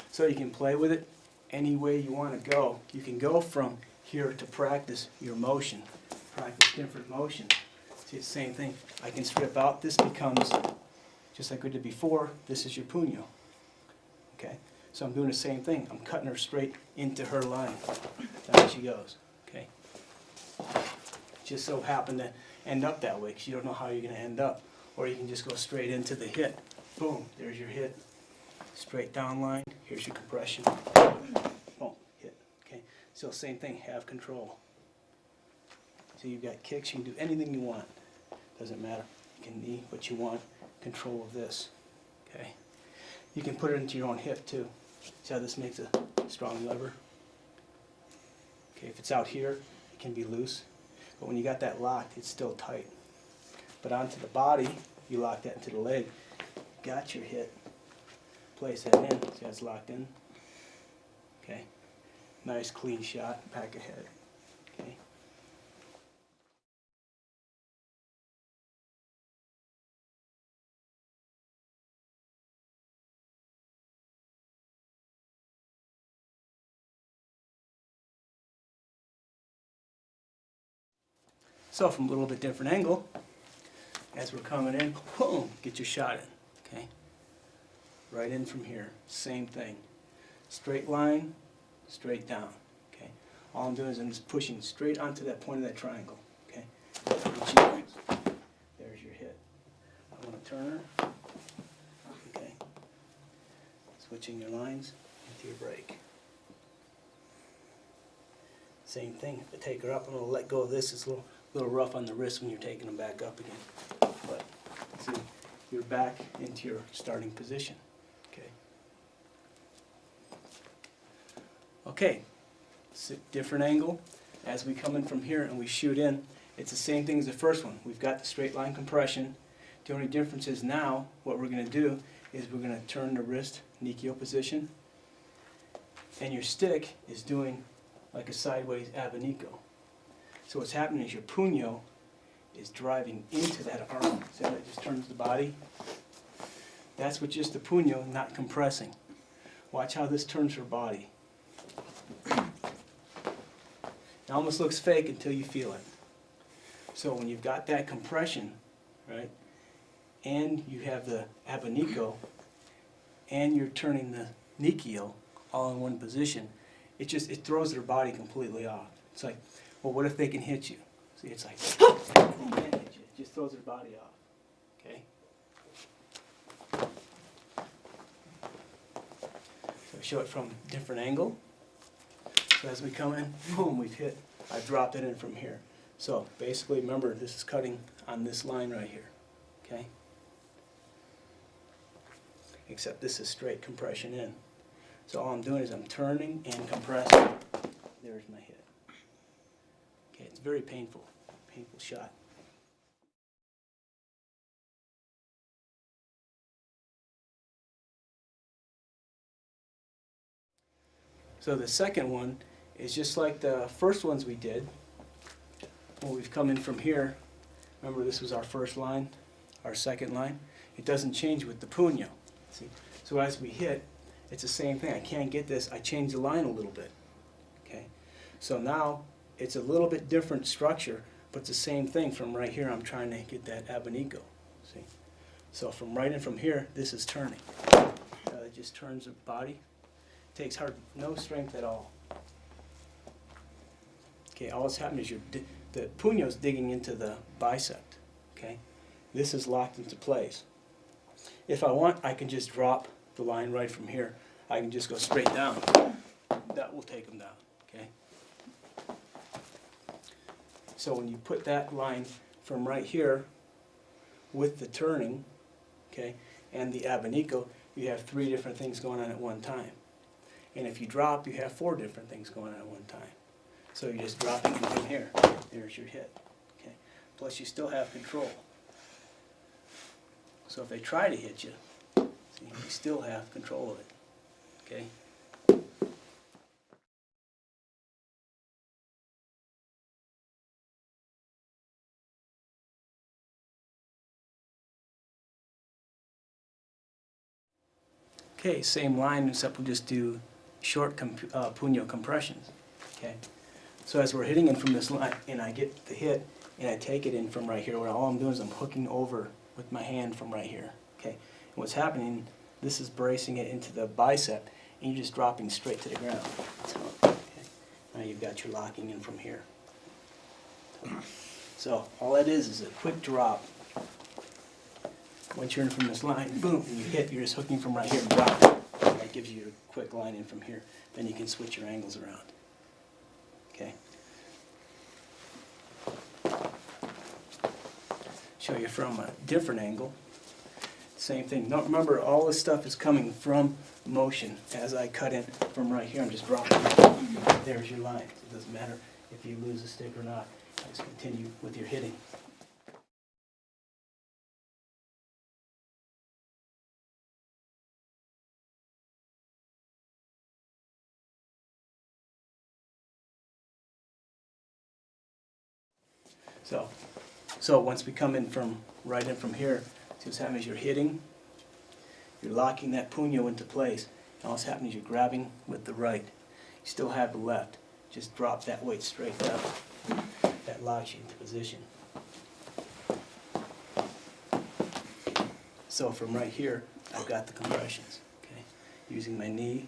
So you can play with it any way you want to go. You can go from here to practice your motion, practice different motions. See, it's the same thing. I can strip out. This becomes, just like we did before, this is your puño, okay? So I'm doing the same thing. I'm cutting her straight into her line. Down she goes. Okay. Just so happen to end up that way because you don't know how you're going to end up. Or you can just go straight into the hit. Boom. There's your hit. Straight down line. Here's your compression. Boom. Hit. Okay. So same thing. Have control. So you've got kicks. You can do anything you want. Doesn't matter. You can knee what you want. Control of this. Okay. You can put it into your own hip too. See how this makes a strong lever? Okay, if it's out here, it can be loose. But when you got that locked, it's still tight. But onto the body, you lock that into the leg. Got your hit. Place that in. See how it's locked in? Okay. Nice clean shot. Back ahead. Okay. So from a little bit different angle, as we're coming in, boom, get your shot in, okay? Right in from here, same thing. Straight line, straight down, okay? All I'm doing is I'm just pushing straight onto that point of that triangle, okay? There's your hit. I want to turn her, okay? Switching your lines into your break. Same thing, if I take her up, I'm going to let go of this, it's a a little rough on the wrist when you're taking them back up again. But see, you're back into your starting position. Okay. Okay. Different angle. As we come in from here and we shoot in, it's the same thing as the first one. We've got the straight line compression. The only difference is now what we're going to do is we're going to turn the wrist Nikio position, and your stick is doing like a sideways abanico. So what's happening is your puño is driving into that arm. See how it just turns the body? That's with just the puño, not compressing. Watch how this turns her body. It almost looks fake until you feel it. So when you've got that compression, right, and you have the abanico, and you're turning the Nikio all in one position, it throws their body completely off. It's like, well, what if they can hit you? See, it's like, they can't hit you. It just throws their body off. Okay? So show it from a different angle. So as we come in, boom, we've hit. I've dropped it in from here. So basically, remember, this is cutting on this line right here. Okay? Except this is straight compression in. So all I'm doing is I'm turning and compressing. There's my hit. Okay, it's very painful shot. So the second one is just like the first ones we did. When we've come in from here, remember this was our first line, our second line. It doesn't change with the puño. See? So as we hit, it's the same thing. I can't get this. I change the line a little bit. Okay. So now it's a little bit different structure, but it's the same thing. From right here, I'm trying to get that abanico. See. So from right in from here, this is turning. It just turns the body. Takes no strength at all. Okay. All that's happening is the puño's digging into the bicep. Okay. This is locked into place. If I want, I can just drop the line right from here. I can just go straight down. That will take them down. Okay. So when you put that line from right here with the turning, okay, and the abanico, you have 3 different things going on at one time. And if you drop, you have 4 different things going on at one time. So you're just dropping it from here. There's your hit. Okay. Plus you still have control. So if they try to hit you, see, you still have control of it. Okay? Okay, same line, except we'll just do short puño compressions. Okay? So as we're hitting in from this line, and I get the hit, and I take it in from right here, where all I'm doing is I'm hooking over with my hand from right here. Okay? And what's happening, this is bracing it into the bicep, and you're just dropping straight to the ground. So, okay. Now you've got your locking in from here. So all that is a quick drop. Once you're in from this line, boom, and you hit, you're just hooking from right here and drop it. That gives you a quick line in from here. Then you can switch your angles around. Okay. Show you from a different angle. Same thing. Now remember, all this stuff is coming from motion. As I cut in from right here, I'm just dropping it. There's your line. It doesn't matter if you lose a stick or not. Just continue with your hitting. So once we come in from right in from here, see what's happening is you're hitting, you're locking that puño into place, and all that's happening is you're grabbing with the right. You still have the left. Just drop that weight straight down. That locks you into position. So from right here, I've got the compressions. Okay, using my knee,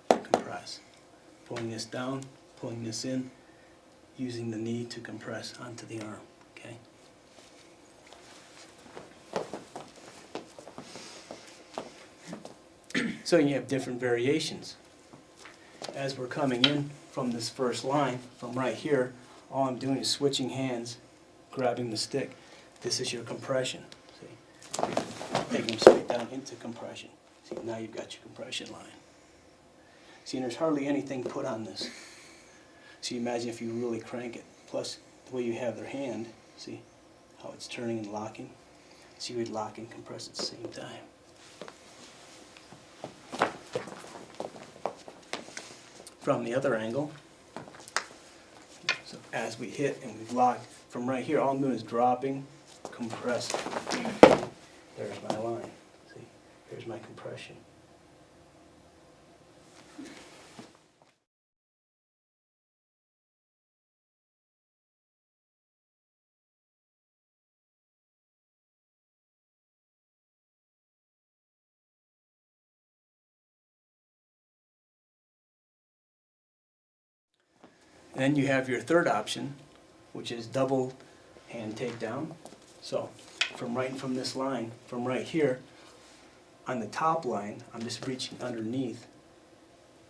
compress, pulling this down, pulling this in, using the knee to compress onto the arm. Okay. So you have different variations. As we're coming in from this first line, from right here, all I'm doing is switching hands, grabbing the stick. This is your compression. See, taking them straight down into compression. See, now you've got your compression line. See, and there's hardly anything put on this. So you imagine if you really crank it. Plus, the way you have their hand, see how it's turning and locking? So you would lock and compress at the same time. From the other angle, so as we hit and we've locked, from right here, all I'm doing is dropping, compressing. There's my line. See, here's my compression. Then you have your third option, which is double hand takedown. So from this line, from right here, on the top line, I'm just reaching underneath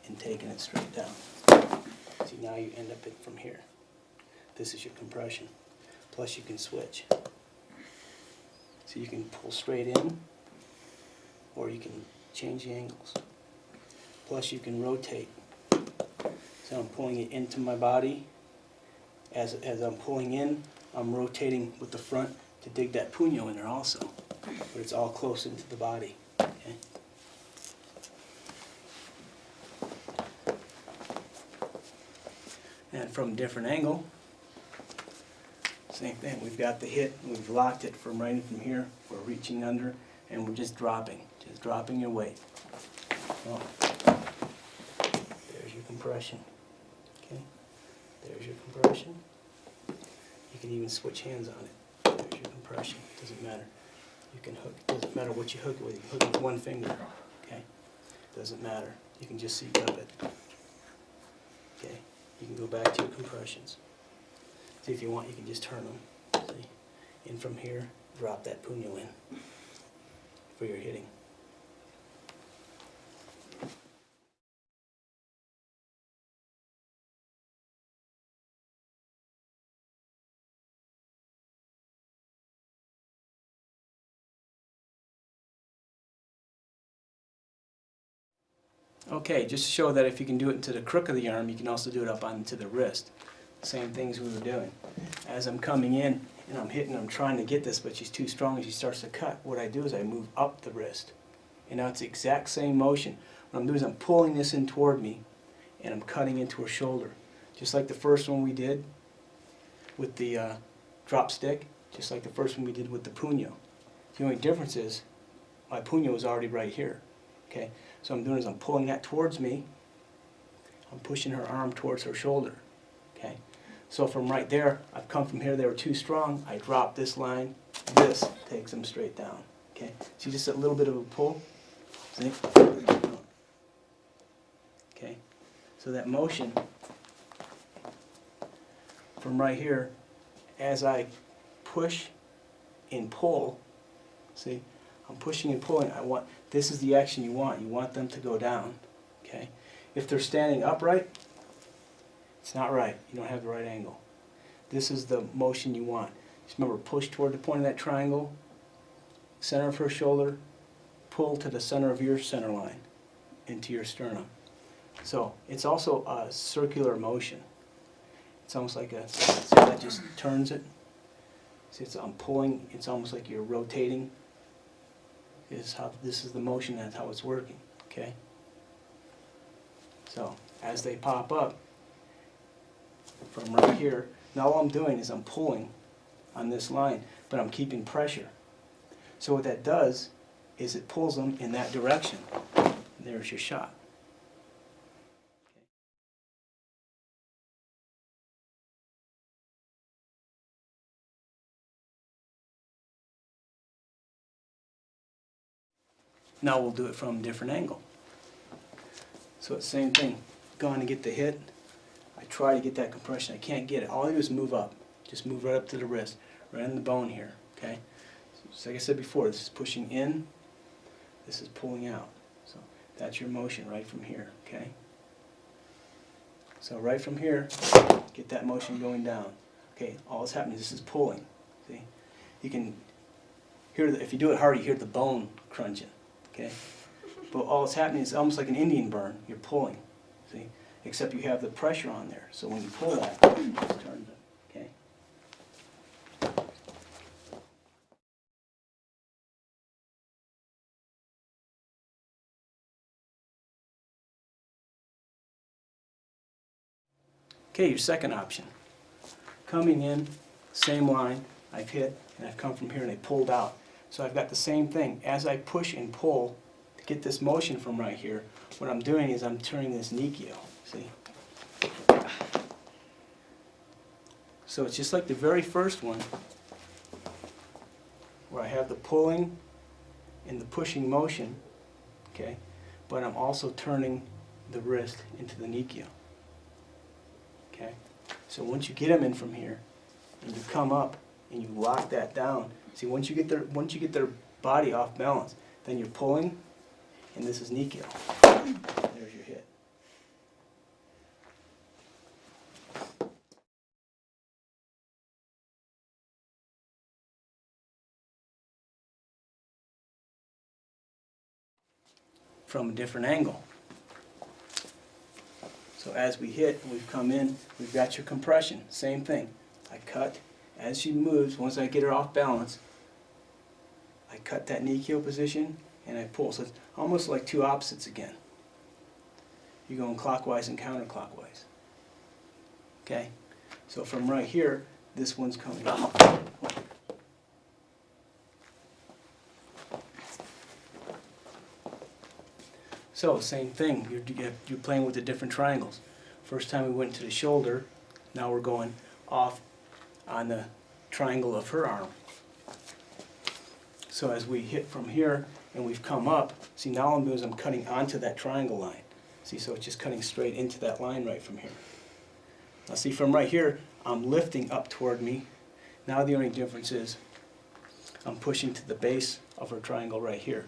and taking it straight down. See, now you end up from here. This is your compression. Plus you can switch. So you can pull straight in, or you can change the angles. Plus you can rotate. So I'm pulling it into my body. As I'm pulling in, I'm rotating with the front to dig that puño in there also. But it's all close into the body. Okay? And from a different angle, same thing. We've got the hit, and we've locked it from right from here. We're reaching under, and we're just dropping your weight. Oh. There's your compression. Okay, there's your compression. You can even switch hands on it. There's your compression. Doesn't matter. You can hook. Doesn't matter what you hook it with. You can hook it with one finger. Okay, doesn't matter. You can just seek up it. Okay, you can go back to your compressions. See, if you want, you can just turn them. See, in from here, drop that puño in for your hitting. Okay, just to show that if you can do it into the crook of the arm, you can also do it up onto the wrist. Same things we were doing. As I'm coming in and I'm hitting, I'm trying to get this, but she's too strong and she starts to cut. What I do is I move up the wrist. And now it's the exact same motion. What I'm doing is I'm pulling this in toward me and I'm cutting into her shoulder. Just like the first one we did with the drop stick, just like the first one we did with the puño. The only difference is my puño is already right here. Okay, so what I'm doing is I'm pulling that towards me. I'm pushing her arm towards her shoulder. Okay, so from right there, I've come from here. They were too strong. I drop this line. This takes them straight down. Okay, see, just a little bit of a pull. See? Okay, so that motion from right here, as I push and pull, see, I'm pushing and pulling. This is the action you want. You want them to go down. Okay, if they're standing upright, it's not right. You don't have the right angle. This is the motion you want. Just remember, push toward the point of that triangle, center of her shoulder, pull to the center of your center line into your sternum. So it's also a circular motion. It's almost like see how that just turns it? See, I'm pulling, it's almost like you're rotating. This is the motion, that's how it's working. Okay? So as they pop up from right here, now all I'm doing is I'm pulling on this line, but I'm keeping pressure. So what that does is it pulls them in that direction. And there's your shot. Now we'll do it from a different angle. So it's the same thing. Going to get the hit. I try to get that compression. I can't get it. All I do is move up. Just move right up to the wrist, right in the bone here. Okay. So like I said before, this is pushing in. This is pulling out. So that's your motion right from here. Okay. So right from here, get that motion going down. Okay, all that's happening is this is pulling. See? You can hear, if you do it hard, you hear the bone crunching. Okay? But all that's happening is almost like an Indian burn. You're pulling. See? Except you have the pressure on there. So when you pull that, it just turns it. Okay? Okay, your second option. Coming in, same line, I've hit, and I've come from here and I pulled out. So I've got the same thing. As I push and pull to get this motion from right here, what I'm doing is I'm turning this Nikio, see? So it's just like the very first one, where I have the pulling and the pushing motion, okay? But I'm also turning the wrist into the Nikio. Okay, so once you get them in from here, and you come up and you lock that down. See, once you get their body off balance, then you're pulling, and this is Nikio. There's your hit. From a different angle. So as we hit and we've come in, we've got your compression. Same thing. I cut. As she moves, once I get her off balance, I cut that Nikio position and I pull. So it's almost like two opposites again. You're going clockwise and counterclockwise. Okay? So from right here, this one's coming up. So, same thing, you're playing with the different triangles. First time we went to the shoulder, now we're going off on the triangle of her arm. So as we hit from here and we've come up, see now all I'm doing is I'm cutting onto that triangle line. See, so it's just cutting straight into that line right from here. Now see, from right here, I'm lifting up toward me. Now the only difference is I'm pushing to the base of her triangle right here.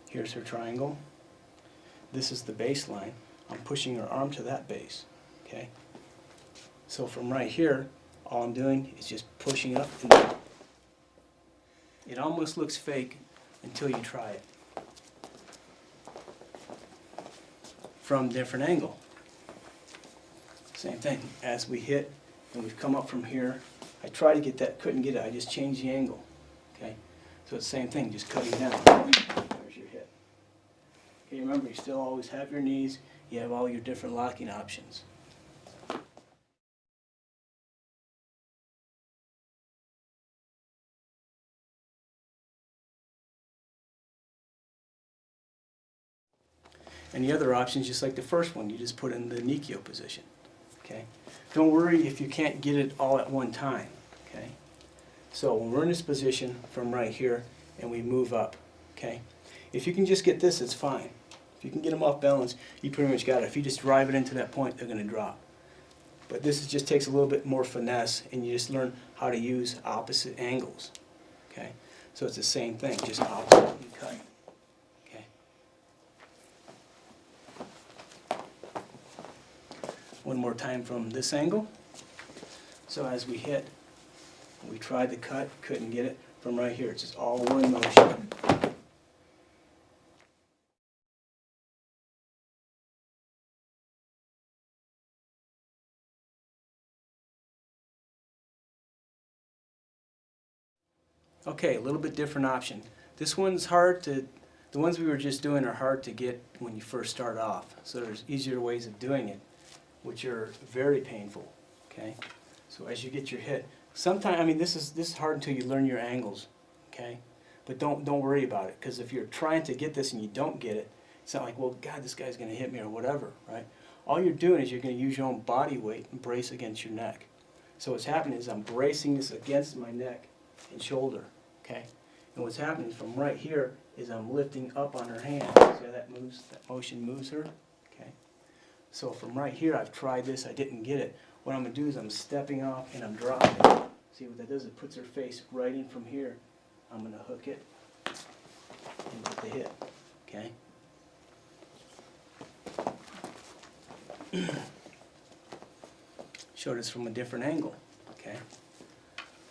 Here's her triangle. This is the baseline. I'm pushing her arm to that base. Okay? So from right here, all I'm doing is just pushing up. And it almost looks fake until you try it. From a different angle. Same thing. As we hit and we've come up from here, I try to get that, couldn't get it, I just changed the angle. Okay? So it's the same thing, just cutting down. There's your hit. Okay, remember, you still always have your knees, you have all your different locking options. And the other option is just like the first one, you just put in the Nikio position. Okay? Don't worry if you can't get it all at one time. Okay? So when we're in this position from right here and we move up, okay? If you can just get this, it's fine. If you can get them off balance, you pretty much got it. If you just drive it into that point, they're going to drop. But this just takes a little bit more finesse, and you just learn how to use opposite angles. Okay? So it's the same thing, just opposite and cut. Okay? One more time from this angle. So as we hit, we tried the cut, couldn't get it. From right here, it's just all one motion. Okay, a little bit different option. This one's hard to, the ones we were just doing are hard to get when you first start off. So there's easier ways of doing it, which are very painful. Okay? So as you get your hit, sometimes, I mean, this is hard until you learn your angles. Okay? But don't worry about it, because if you're trying to get this and you don't get it, it's not like, well, God, this guy's going to hit me or whatever, right? All you're doing is you're going to use your own body weight and brace against your neck. So what's happening is I'm bracing this against my neck and shoulder, okay? And what's happening from right here is I'm lifting up on her hand. See how that moves? That motion moves her, okay? So from right here, I've tried this, I didn't get it. What I'm going to do is I'm stepping off and I'm dropping. See what that does? It puts her face right in from here. I'm going to hook it and get the hit, okay? showed us from a different angle, okay?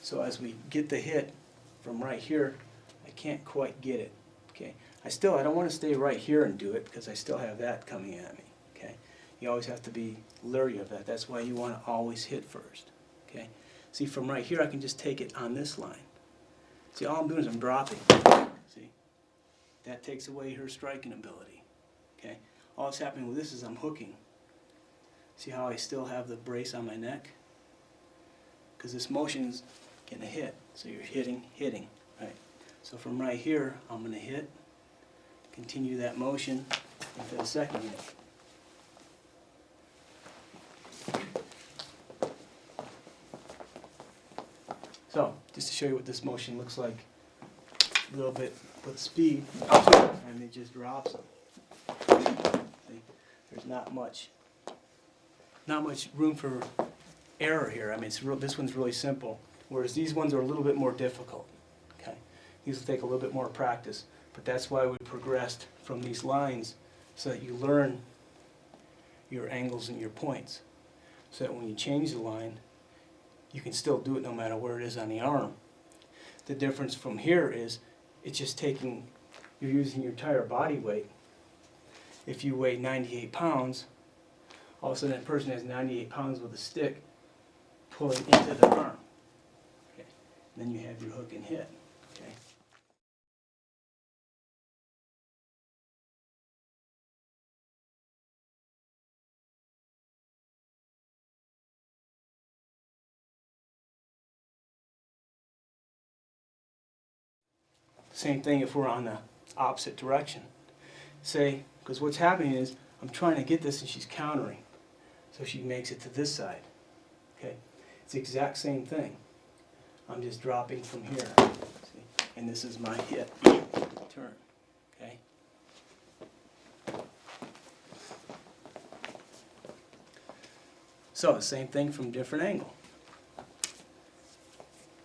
So as we get the hit from right here, I can't quite get it, okay? I don't want to stay right here and do it because I still have that coming at me, okay? You always have to be leery of that. That's why you want to always hit first, okay? See, from right here, I can just take it on this line. See, all I'm doing is I'm dropping, see? That takes away her striking ability, okay? All that's happening with this is I'm hooking. See how I still have the brace on my neck? Because this motion's getting a hit. So you're hitting, right? So from right here, I'm going to hit, continue that motion into the second hit. So, just to show you what this motion looks like, a little bit with speed, and it just drops them. See? There's not much room for error here. I mean, this one's really simple, whereas these ones are a little bit more difficult. Okay, these will take a little bit more practice, but that's why we progressed from these lines so that you learn your angles and your points, so that when you change the line, you can still do it no matter where it is on the arm. The difference from here is it's just you're using your entire body weight. If you weigh 98 pounds, all of a sudden that person has 98 pounds with a stick pulling into the arm. Okay. Then you have your hook and hit. Okay. Same thing if we're on the opposite direction. Say, because what's happening is I'm trying to get this and she's countering. So she makes it to this side. Okay, it's the exact same thing. I'm just dropping from here. See? And this is my hit. Turn. Okay. So the same thing from different angle.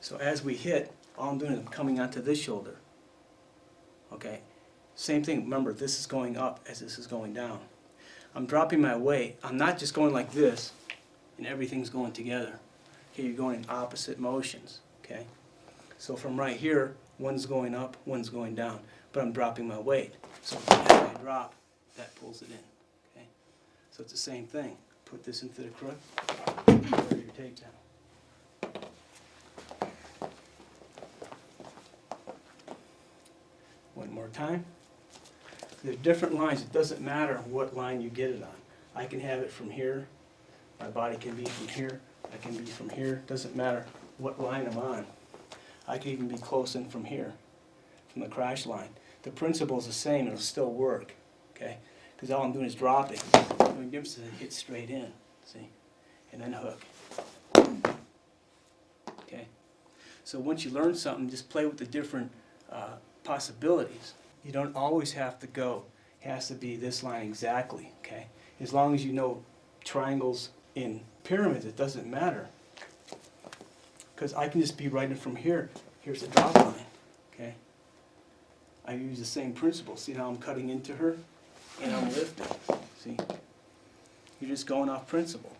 So as we hit, all I'm doing is I'm coming onto this shoulder. Okay. Same thing. Remember, this is going up as this is going down. I'm dropping my weight. I'm not just going like this and everything's going together. Okay, you're going in opposite motions. Okay, so from right here, one's going up, one's going down, but I'm dropping my weight. So as I drop, that pulls it in. Okay, so it's the same thing. Put this into the crook, lower your tape down. One more time. There are different lines. It doesn't matter what line you get it on. I can have it from here. My body can be from here. I can be from here. Doesn't matter what line I'm on. I can even be close in from here, from the crash line. The principle is the same. It'll still work. Okay? Because all I'm doing is dropping. The only difference is it hits straight in. See? And then hook. Okay? So once you learn something, just play with the different possibilities. You don't always have to go. It has to be this line exactly, okay? As long as you know triangles in pyramids, it doesn't matter. Because I can just be right in from here. Here's the drop line, okay? I use the same principle. See how I'm cutting into her? And I'm lifting, see? You're just going off principle,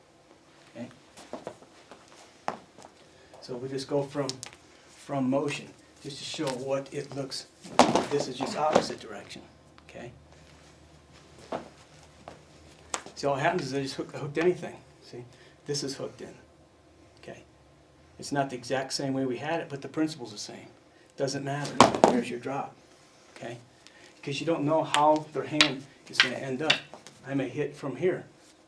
okay? So we just go from motion, just to show what it looks. This is just opposite direction, okay? See, all that happens is I just hooked anything. See, this is hooked in, okay? It's not the exact same way we had it, but the principle's the same. Doesn't matter. There's your drop, okay? Because you don't know how their hand is going to end up. I may hit from here.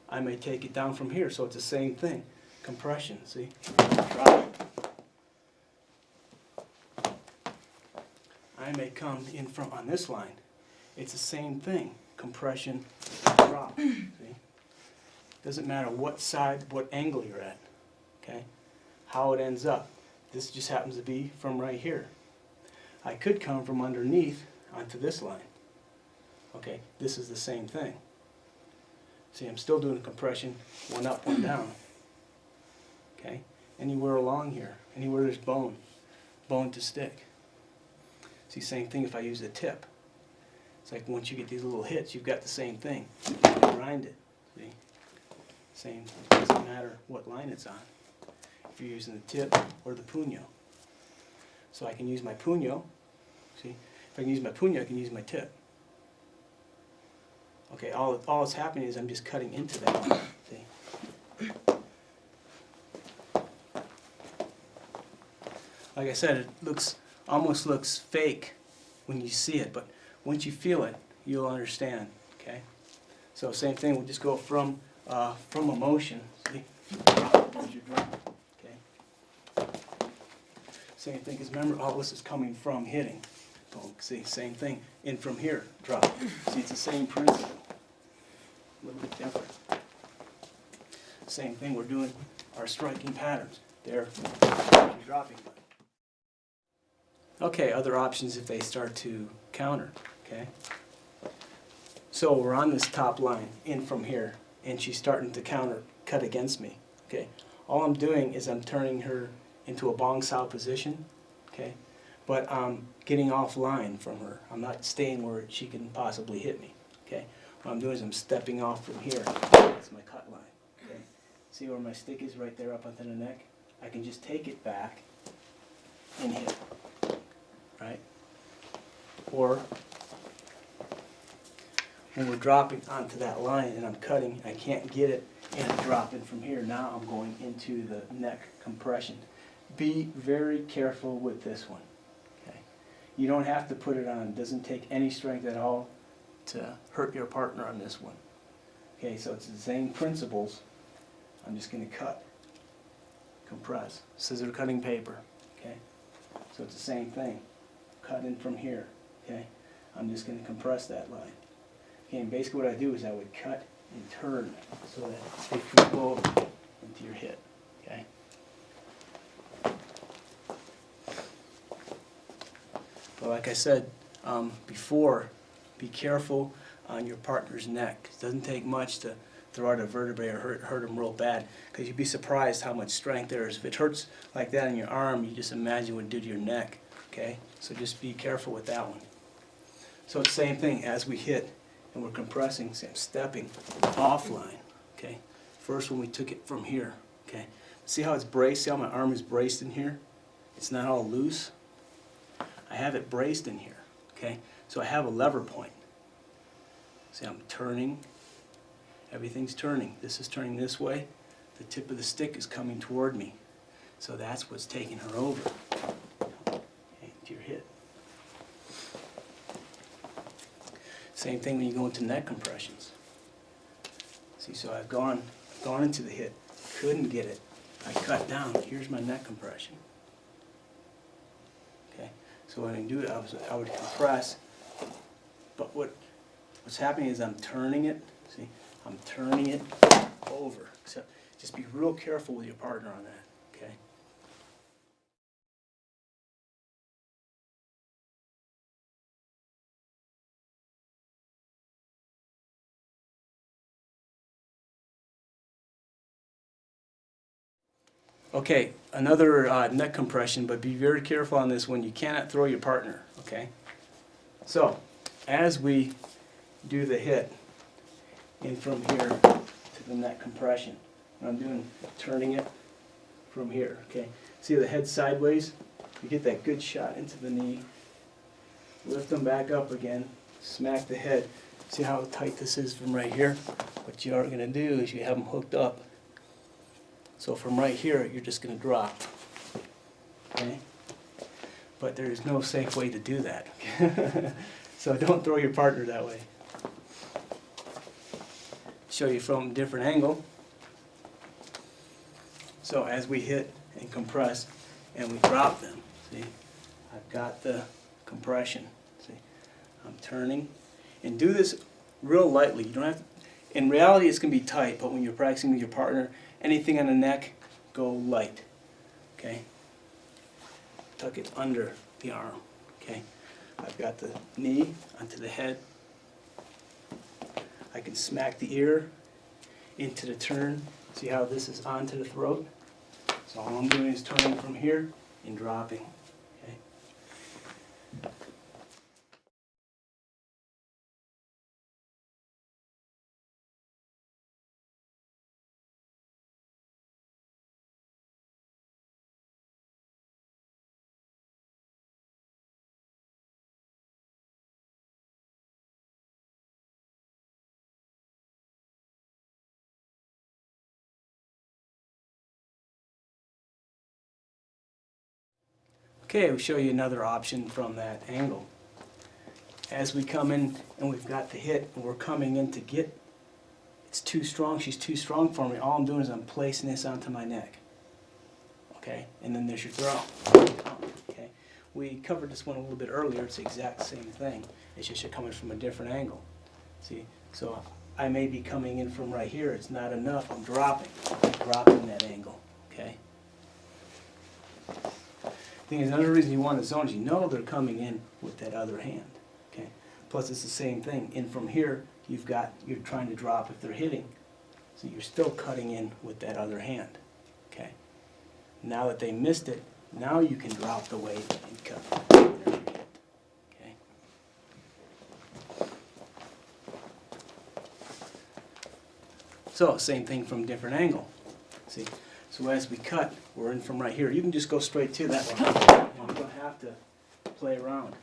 I may take it down from here, so it's the same thing. Compression, see? Drop. I may come in from on this line. It's the same thing. Compression, drop. See? Doesn't matter what side, what angle you're at. Okay? How it ends up. This just happens to be from right here. I could come from underneath onto this line. Okay? This is the same thing. See, I'm still doing compression, one up, one down. Okay? Anywhere along here, anywhere there's bone to stick. See, same thing if I use the tip. It's like once you get these little hits, you've got the same thing. You grind it. See? Same, it doesn't matter what line it's on, if you're using the tip or the puño. So I can use my puño, see, if I can use my puño, I can use my tip. Okay, all that's happening is I'm just cutting into that line, see. Like I said, it almost looks fake when you see it, but once you feel it, you'll understand, okay? So same thing, we'll just go from a motion, see? There's your drum, okay? Same thing, because remember, all this is coming from hitting. Boom, see, same thing, in from here, drop. See, it's the same principle, a little bit different. Same thing, we're doing our striking patterns. There, you're dropping. Okay, other options if they start to counter, okay? So we're on this top line, in from here, and she's starting to cut against me, okay? All I'm doing is I'm turning her into a bong sao position, okay? But I'm getting offline from her. I'm not staying where she can possibly hit me, okay? What I'm doing is I'm stepping off from here. That's my cut line, okay? See where my stick is right there up onto the neck? I can just take it back and hit, right? Or when we're dropping onto that line and I'm cutting, I can't get it and I'm dropping from here. Now I'm going into the neck compression. Be very careful with this one. Okay? You don't have to put it on. It doesn't take any strength at all to hurt your partner on this one. Okay, so it's the same principles. I'm just going to cut, compress, scissor cutting paper. Okay, so it's the same thing. Cut in from here. Okay, I'm just going to compress that line. Okay, and basically what I do is I would cut and turn so that they flow over into your hit. Okay. But like I said before, be careful on your partner's neck. It doesn't take much to throw out a vertebrae or hurt them real bad, because you'd be surprised how much strength there is. If it hurts like that in your arm, you just imagine what it did to your neck. Okay, so just be careful with that one. So it's the same thing as we hit and we're compressing, say I'm stepping offline. Okay, first when we took it from here. Okay, see how it's braced? See how my arm is braced in here? It's not all loose. I have it braced in here. Okay, so I have a lever point. See, I'm turning. Everything's turning. This is turning this way. The tip of the stick is coming toward me. So that's what's taking her over. Okay, to your hit. Same thing when you go into neck compressions. See, so I've gone into the hit. Couldn't get it. I cut down. Here's my neck compression. Okay, so what I do, I would compress. But what's happening is I'm turning it. See, I'm turning it over. So just be real careful with your partner on that, okay? Okay, another neck compression, but be very careful on this one. You cannot throw your partner, okay? So, as we do the hit in from here to the neck compression, what I'm doing, turning it from here, okay? See the head sideways? You get that good shot into the knee. Lift them back up again, smack the head. See how tight this is from right here? What you are going to do is you have them hooked up. So from right here, you're just going to drop, okay? But there is no safe way to do that. So don't throw your partner that way. Show you from a different angle. So as we hit and compress and we drop them, see, I've got the compression. See, I'm turning, and do this real lightly. You don't have to, in reality it's going to be tight, but when you're practicing with your partner, anything on the neck, go light. Okay? Tuck it under the arm. Okay? I've got the knee onto the head. I can smack the ear into the turn. See how this is onto the throat? So all I'm doing is turning from here and dropping. Okay? Okay, we'll show you another option from that angle. As we come in and we've got the hit and we're coming in to get, it's too strong, she's too strong for me, all I'm doing is I'm placing this onto my neck. Okay, and then there's your throw. Okay, we covered this one a little bit earlier, it's the exact same thing, it's just you're coming from a different angle. See, so I may be coming in from right here, it's not enough, I'm dropping that angle. Okay. Thing is, another reason you want to zone is you know they're coming in with that other hand. Okay. Plus, it's the same thing. In from here, you're trying to drop if they're hitting, so you're still cutting in with that other hand. Okay. Now that they missed it, now you can drop the weight and cut. There's your hit. Okay. So, same thing from different angle. See. So as we cut, we're in from right here. You can just go straight to that one. You don't have to play around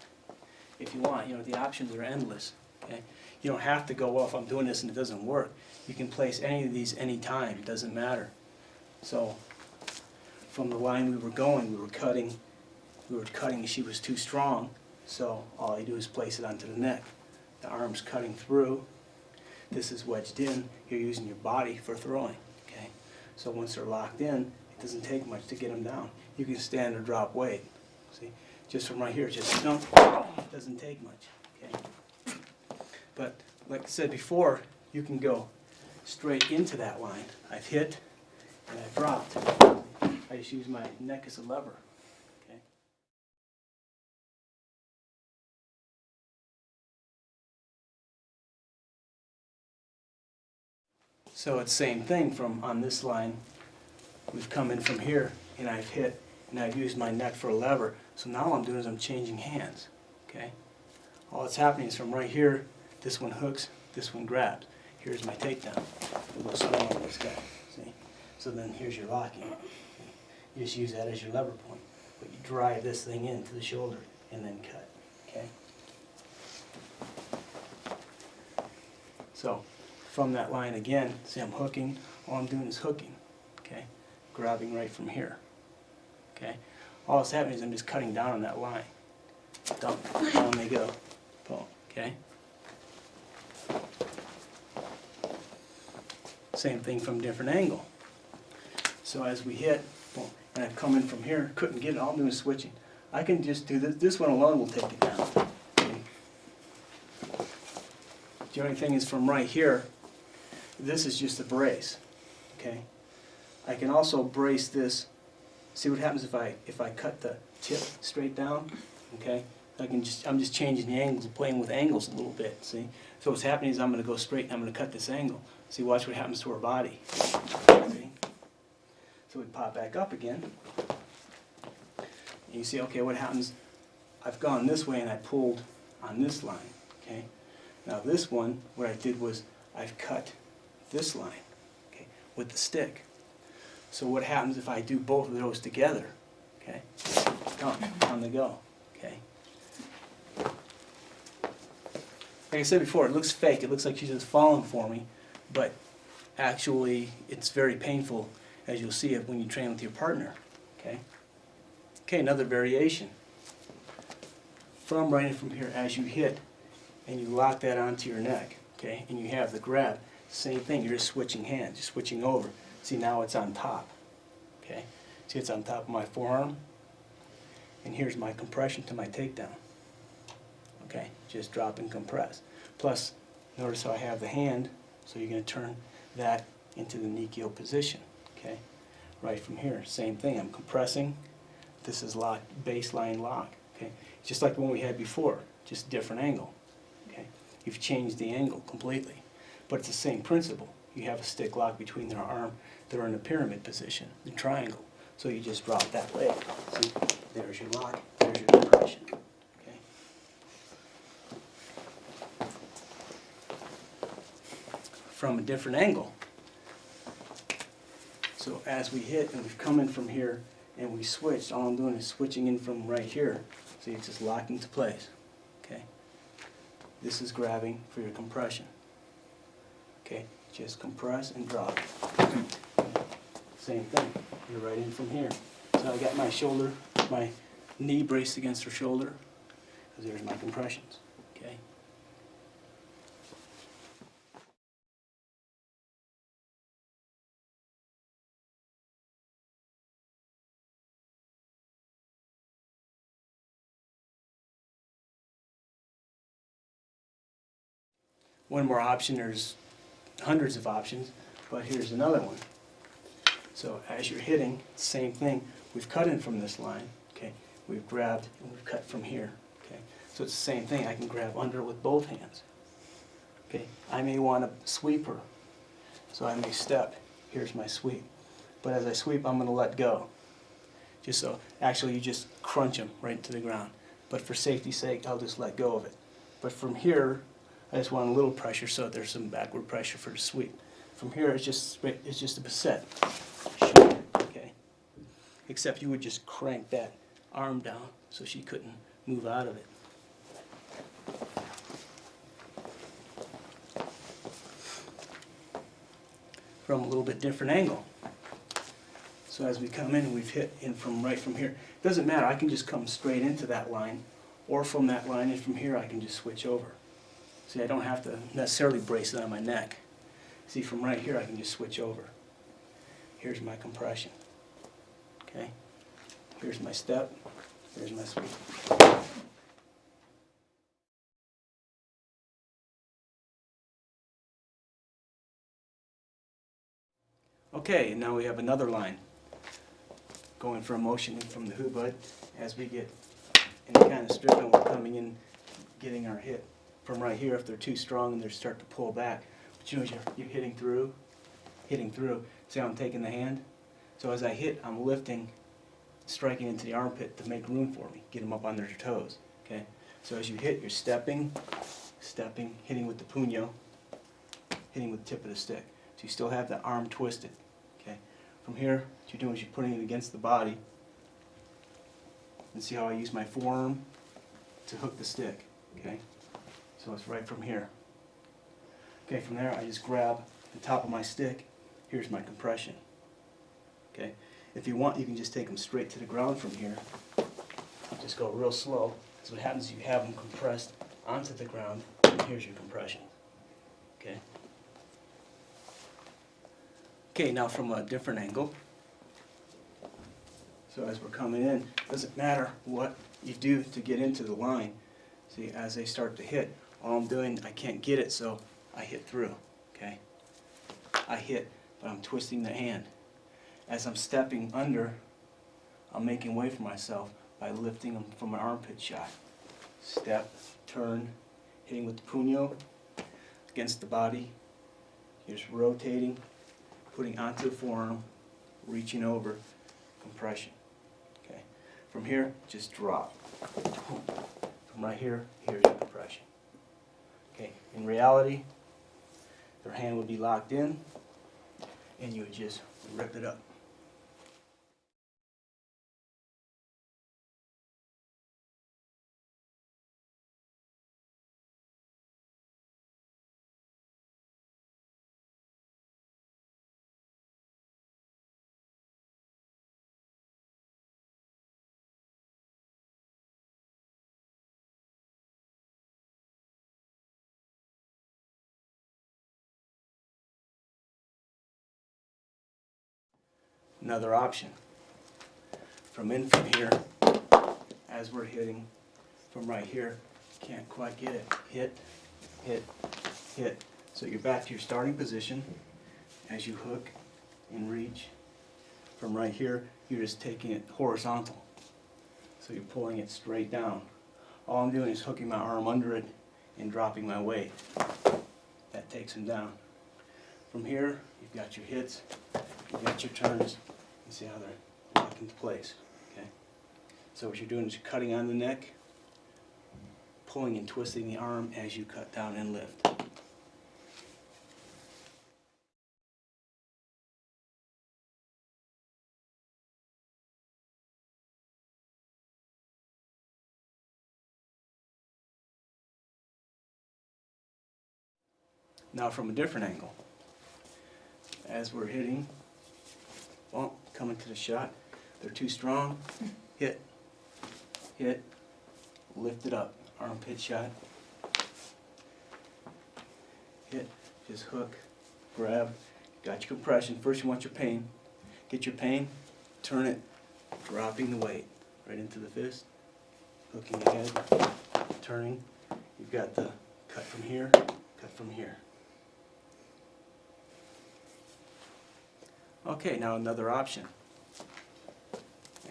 if you want. You know, the options are endless. Okay? You don't have to go, well, if I'm doing this and it doesn't work. You can place any of these any time. It doesn't matter. So from the line we were going, we were cutting, she was too strong. So all you do is place it onto the neck. The arm's cutting through. This is wedged in. You're using your body for throwing. So once they're locked in, it doesn't take much to get them down. You can stand or drop weight. See, just from right here, just doesn't take much. Okay. But like I said before, you can go straight into that line. I've hit and I've dropped. I just use my neck as a lever. Okay. So it's the same thing from on this line. We've come in from here and I've hit and I've used my neck for a lever. So now all I'm doing is I'm changing hands. Okay? All that's happening is from right here, this one hooks, this one grabs. Here's my takedown. A little small on this guy. See? So then here's your locking. You just use that as your lever point. But you drive this thing into the shoulder and then cut. Okay? So from that line again, see I'm hooking, all I'm doing is hooking, okay? Grabbing right from here, okay? All that's happening is I'm just cutting down on that line. Dump, down they go, boom, okay? Same thing from different angle. So as we hit, boom, and I've come in from here, couldn't get it, all I'm doing is switching. I can just do this, this one alone will take it down. Okay? The only thing is from right here, this is just a brace, okay? I can also brace this. See what happens if I cut the tip straight down, okay? I'm just changing the angles, playing with angles a little bit, see? So what's happening is I'm going to go straight and I'm going to cut this angle. See, watch what happens to her body. See? So we pop back up again. And you see, okay, what happens? I've gone this way and I pulled on this line, okay? Now this one, what I did was I've cut this line, okay, with the stick. So what happens if I do both of those together? Okay, on the go. Okay. Like I said before, it looks fake. It looks like she's just falling for me, but actually it's very painful, as you'll see it when you train with your partner. Okay. Okay, another variation. From right in from here, as you hit, and you lock that onto your neck. Okay, and you have the grab. Same thing, you're just switching hands, just switching over. See, now it's on top. Okay, see it's on top of my forearm, and here's my compression to my takedown. Okay, just drop and compress. Plus, notice how I have the hand, so you're going to turn that into the Nikio position. Okay, right from here, same thing, I'm compressing. This is lock, baseline lock. Okay, just like the one we had before, just different angle. Okay, you've changed the angle completely. But it's the same principle. You have a stick lock between their arm. They're in a pyramid position, the triangle. So you just drop that leg. See, there's your lock, there's your compression. Okay. From a different angle. So as we hit and we've come in from here and we switched, all I'm doing is switching in from right here. So it's just locking to place. Okay. This is grabbing for your compression. Okay, just compress and drop. Same thing. You're right in from here. So I got my shoulder, my knee braced against her shoulder, because there's my compressions, okay? One more option, there's hundreds of options, but here's another one. So as you're hitting, same thing, we've cut in from this line, okay? We've grabbed and we've cut from here, okay? So it's the same thing, I can grab under with both hands. Okay, I may want to sweep her, so I may step, here's my sweep. But as I sweep, I'm going to let go. Just so, actually you just crunch them right into the ground. But for safety's sake, I'll just let go of it. But from here, I just want a little pressure so there's some backward pressure for the sweep. From here, it's just a basset. Okay. Except you would just crank that arm down so she couldn't move out of it. From a little bit different angle. So as we come in, we've hit in from right from here. It doesn't matter, I can just come straight into that line, or from that line, and from here I can just switch over. See, I don't have to necessarily brace it on my neck. See, from right here I can just switch over. Here's my compression. Okay? Here's my step, here's my sweep. Okay, and now we have another line going for a motion from the hoobud. As we get any kind of stripping, we're coming in, getting our hit from right here. If they're too strong and they start to pull back, but you know, you're hitting through. See how I'm taking the hand? So as I hit, I'm lifting, striking into the armpit to make room for me, get them up on their toes. Okay. So as you hit, you're stepping, hitting with the puño, hitting with the tip of the stick. So you still have the arm twisted. Okay. From here, what you're doing is you're putting it against the body. And see how I use my forearm to hook the stick. Okay. So it's right from here. Okay, from there I just grab the top of my stick. Here's my compression. Okay. If you want, you can just take them straight to the ground from here. Just go real slow. Because what happens is you have them compressed onto the ground, and here's your compression. Okay. Okay, now from a different angle. So as we're coming in, it doesn't matter what you do to get into the line. See, as they start to hit, all I'm doing, I can't get it, so I hit through. Okay. I hit, but I'm twisting the hand. As I'm stepping under, I'm making way for myself by lifting them from an armpit shot. Step, turn, hitting with the puño against the body. Just rotating, putting onto the forearm, reaching over, compression. Okay. From here, just drop. From right here, here's your compression. Okay. In reality, their hand would be locked in, and you would just rip it up. Another option. From here, as we're hitting, from right here, can't quite get it. Hit, hit, hit. So you're back to your starting position as you hook and reach. From right here, you're just taking it horizontal. So you're pulling it straight down. All I'm doing is hooking my arm under it and dropping my weight. That takes him down. From here, you've got your hits, you've got your turns. You see how they're locked into place. Okay. So what you're doing is you're cutting on the neck, pulling and twisting the arm as you cut down and lift. Now from a different angle. As we're hitting, well, coming to the shot, they're too strong, hit, hit, lift it up, armpit shot, hit, just hook, grab, got your compression. First you want your pain, get your pain, turn it, dropping the weight right into the fist, hooking ahead, turning, you've got the cut from here, cut from here. Okay, now another option.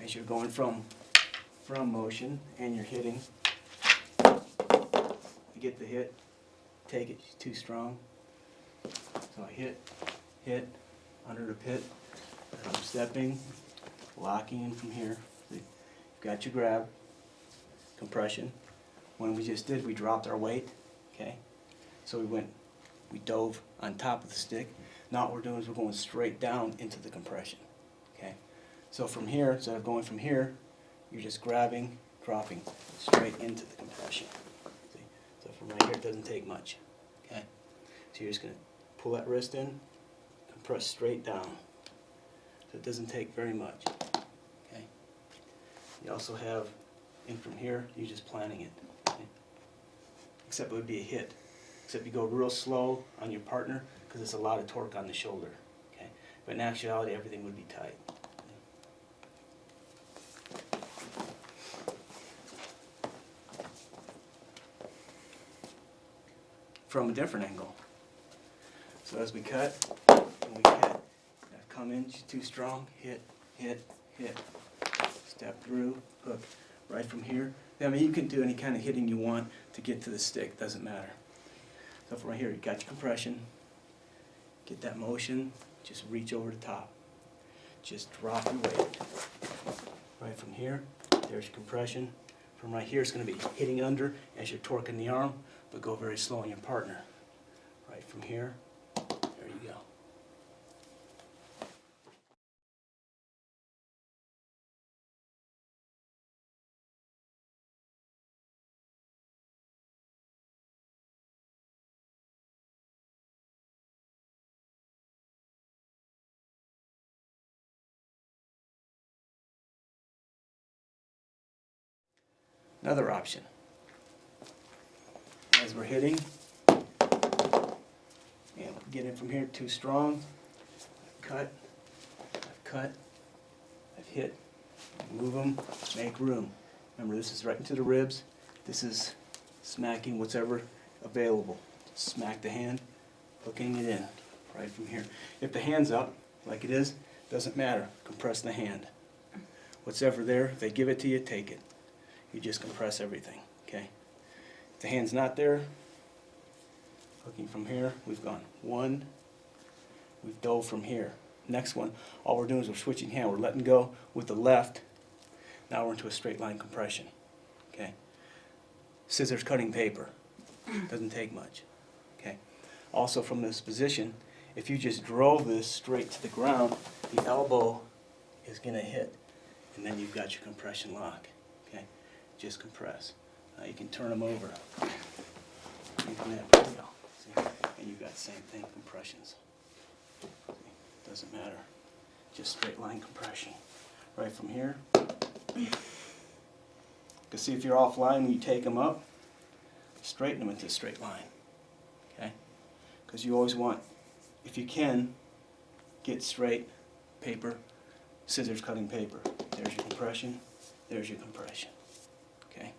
As you're going from motion and you're hitting, you get the hit, take it, she's too strong. So I hit, under the pit, and I'm stepping, locking in from here. See, you've got your grab, compression. When we just did, we dropped our weight, okay? So we dove on top of the stick. Now what we're doing is we're going straight down into the compression, okay? So from here, instead of going from here, you're just grabbing, dropping straight into the compression. See? So from right here, it doesn't take much, okay? So you're just going to pull that wrist in, compress straight down. So it doesn't take very much, okay? You also have, in from here, you're just planning it, okay? Except it would be a hit. Except you go real slow on your partner because it's a lot of torque on the shoulder, okay? But in actuality, everything would be tight. From a different angle. So as we cut, and we hit, I've come in, she's too strong, hit, hit, hit, step through, hook, right from here. I mean, you can do any kind of hitting you want to get to the stick, doesn't matter. So from right here, you got your compression, get that motion, just reach over the top. Just drop your weight. Right from here, there's your compression. From right here, it's going to be hitting under as you're torquing the arm, but go very slow on your partner. Right from here, there you go. Another option. As we're hitting, and get in from here too strong, I've cut, I've hit, move them, make room. Remember, this is right into the ribs. This is smacking whatever available. Smack the hand, hooking it in, right from here. If the hand's up, like it is, doesn't matter. Compress the hand. What's ever there, if they give it to you, take it. You just compress everything, okay? If the hand's not there, hooking from here, we've gone one, we've dove from here. Next one, all we're doing is we're switching hand. We're letting go with the left. Now we're into a straight line compression, okay? Scissors cutting paper, doesn't take much, okay? Also from this position, if you just drove this straight to the ground, the elbow is gonna hit, and then you've got your compression lock, okay? Just compress. Now you can turn them over. And you've got the same thing, compressions. See? Doesn't matter. Just straight line compression. Right from here. You can see if you're offline when you take them up, straighten them into a straight line. Okay? Because you always want, if you can, get straight paper, scissors cutting paper. There's your compression, there's your compression. Okay?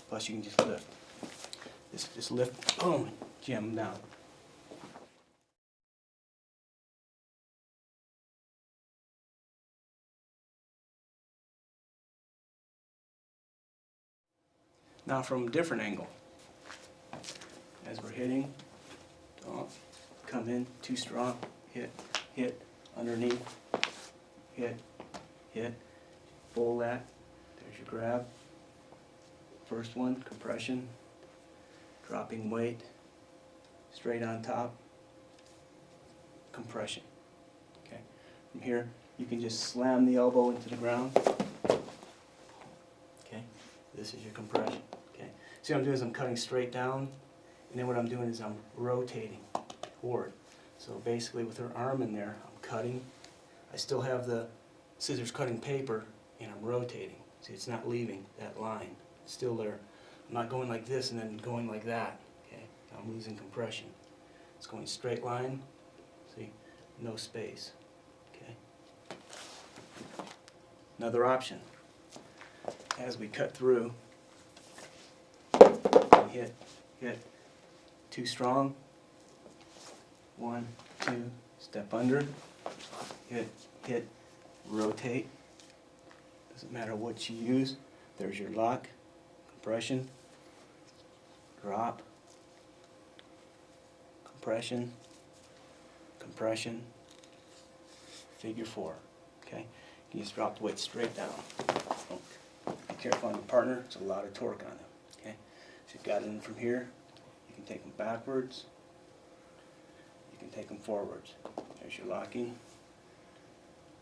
Plus you can just lift. Just lift, boom, jam them down. Now from a different angle. As we're hitting, don't come in too strong, hit, hit, underneath, hit, hit, pull that, there's your grab. First one, compression, dropping weight, straight on top, compression. Okay. From here, you can just slam the elbow into the ground. Okay. This is your compression. Okay. See what I'm doing is I'm cutting straight down, and then what I'm doing is I'm rotating forward. So basically with her arm in there, I'm cutting. I still have the scissors cutting paper, and I'm rotating. See, it's not leaving that line. It's still there. I'm not going like this and then going like that. Okay, I'm losing compression. It's going straight line. See, no space. Okay. Another option. As we cut through, hit too strong. 1, 2, step under. Hit, rotate. Doesn't matter what you use. There's your lock, compression, drop, compression, compression, figure 4. Okay, you just drop the weight straight down. Be careful on your partner. There's a lot of torque on them. Okay, so you've got it in from here. You can take them backwards. You can take them forwards. There's your locking.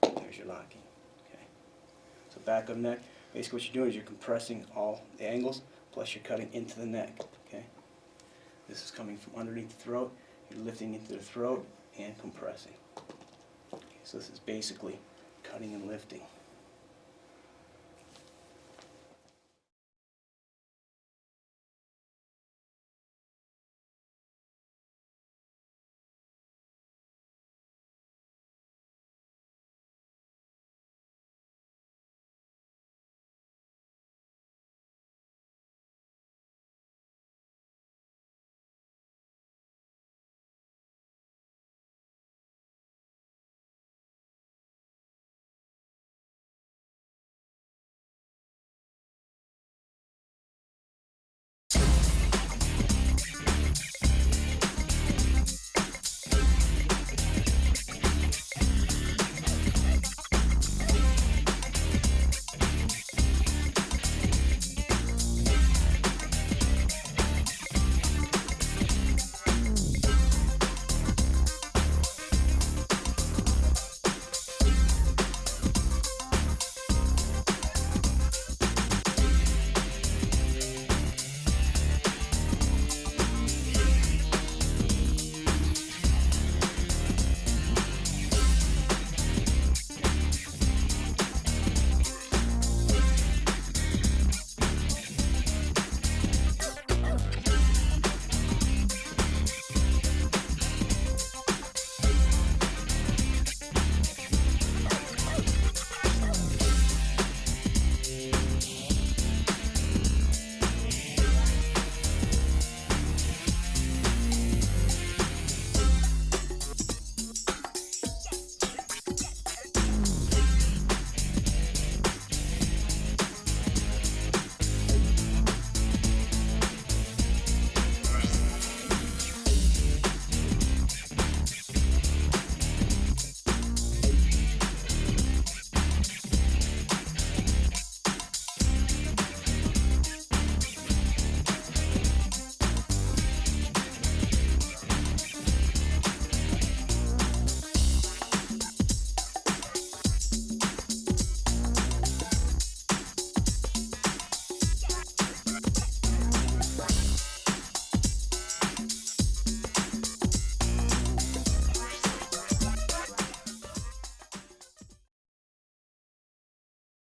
There's your locking. Okay. So back of neck. Basically, what you're doing is you're compressing all the angles, plus you're cutting into the neck. Okay. This is coming from underneath the throat. You're lifting into the throat and compressing. Okay, so this is basically cutting and lifting.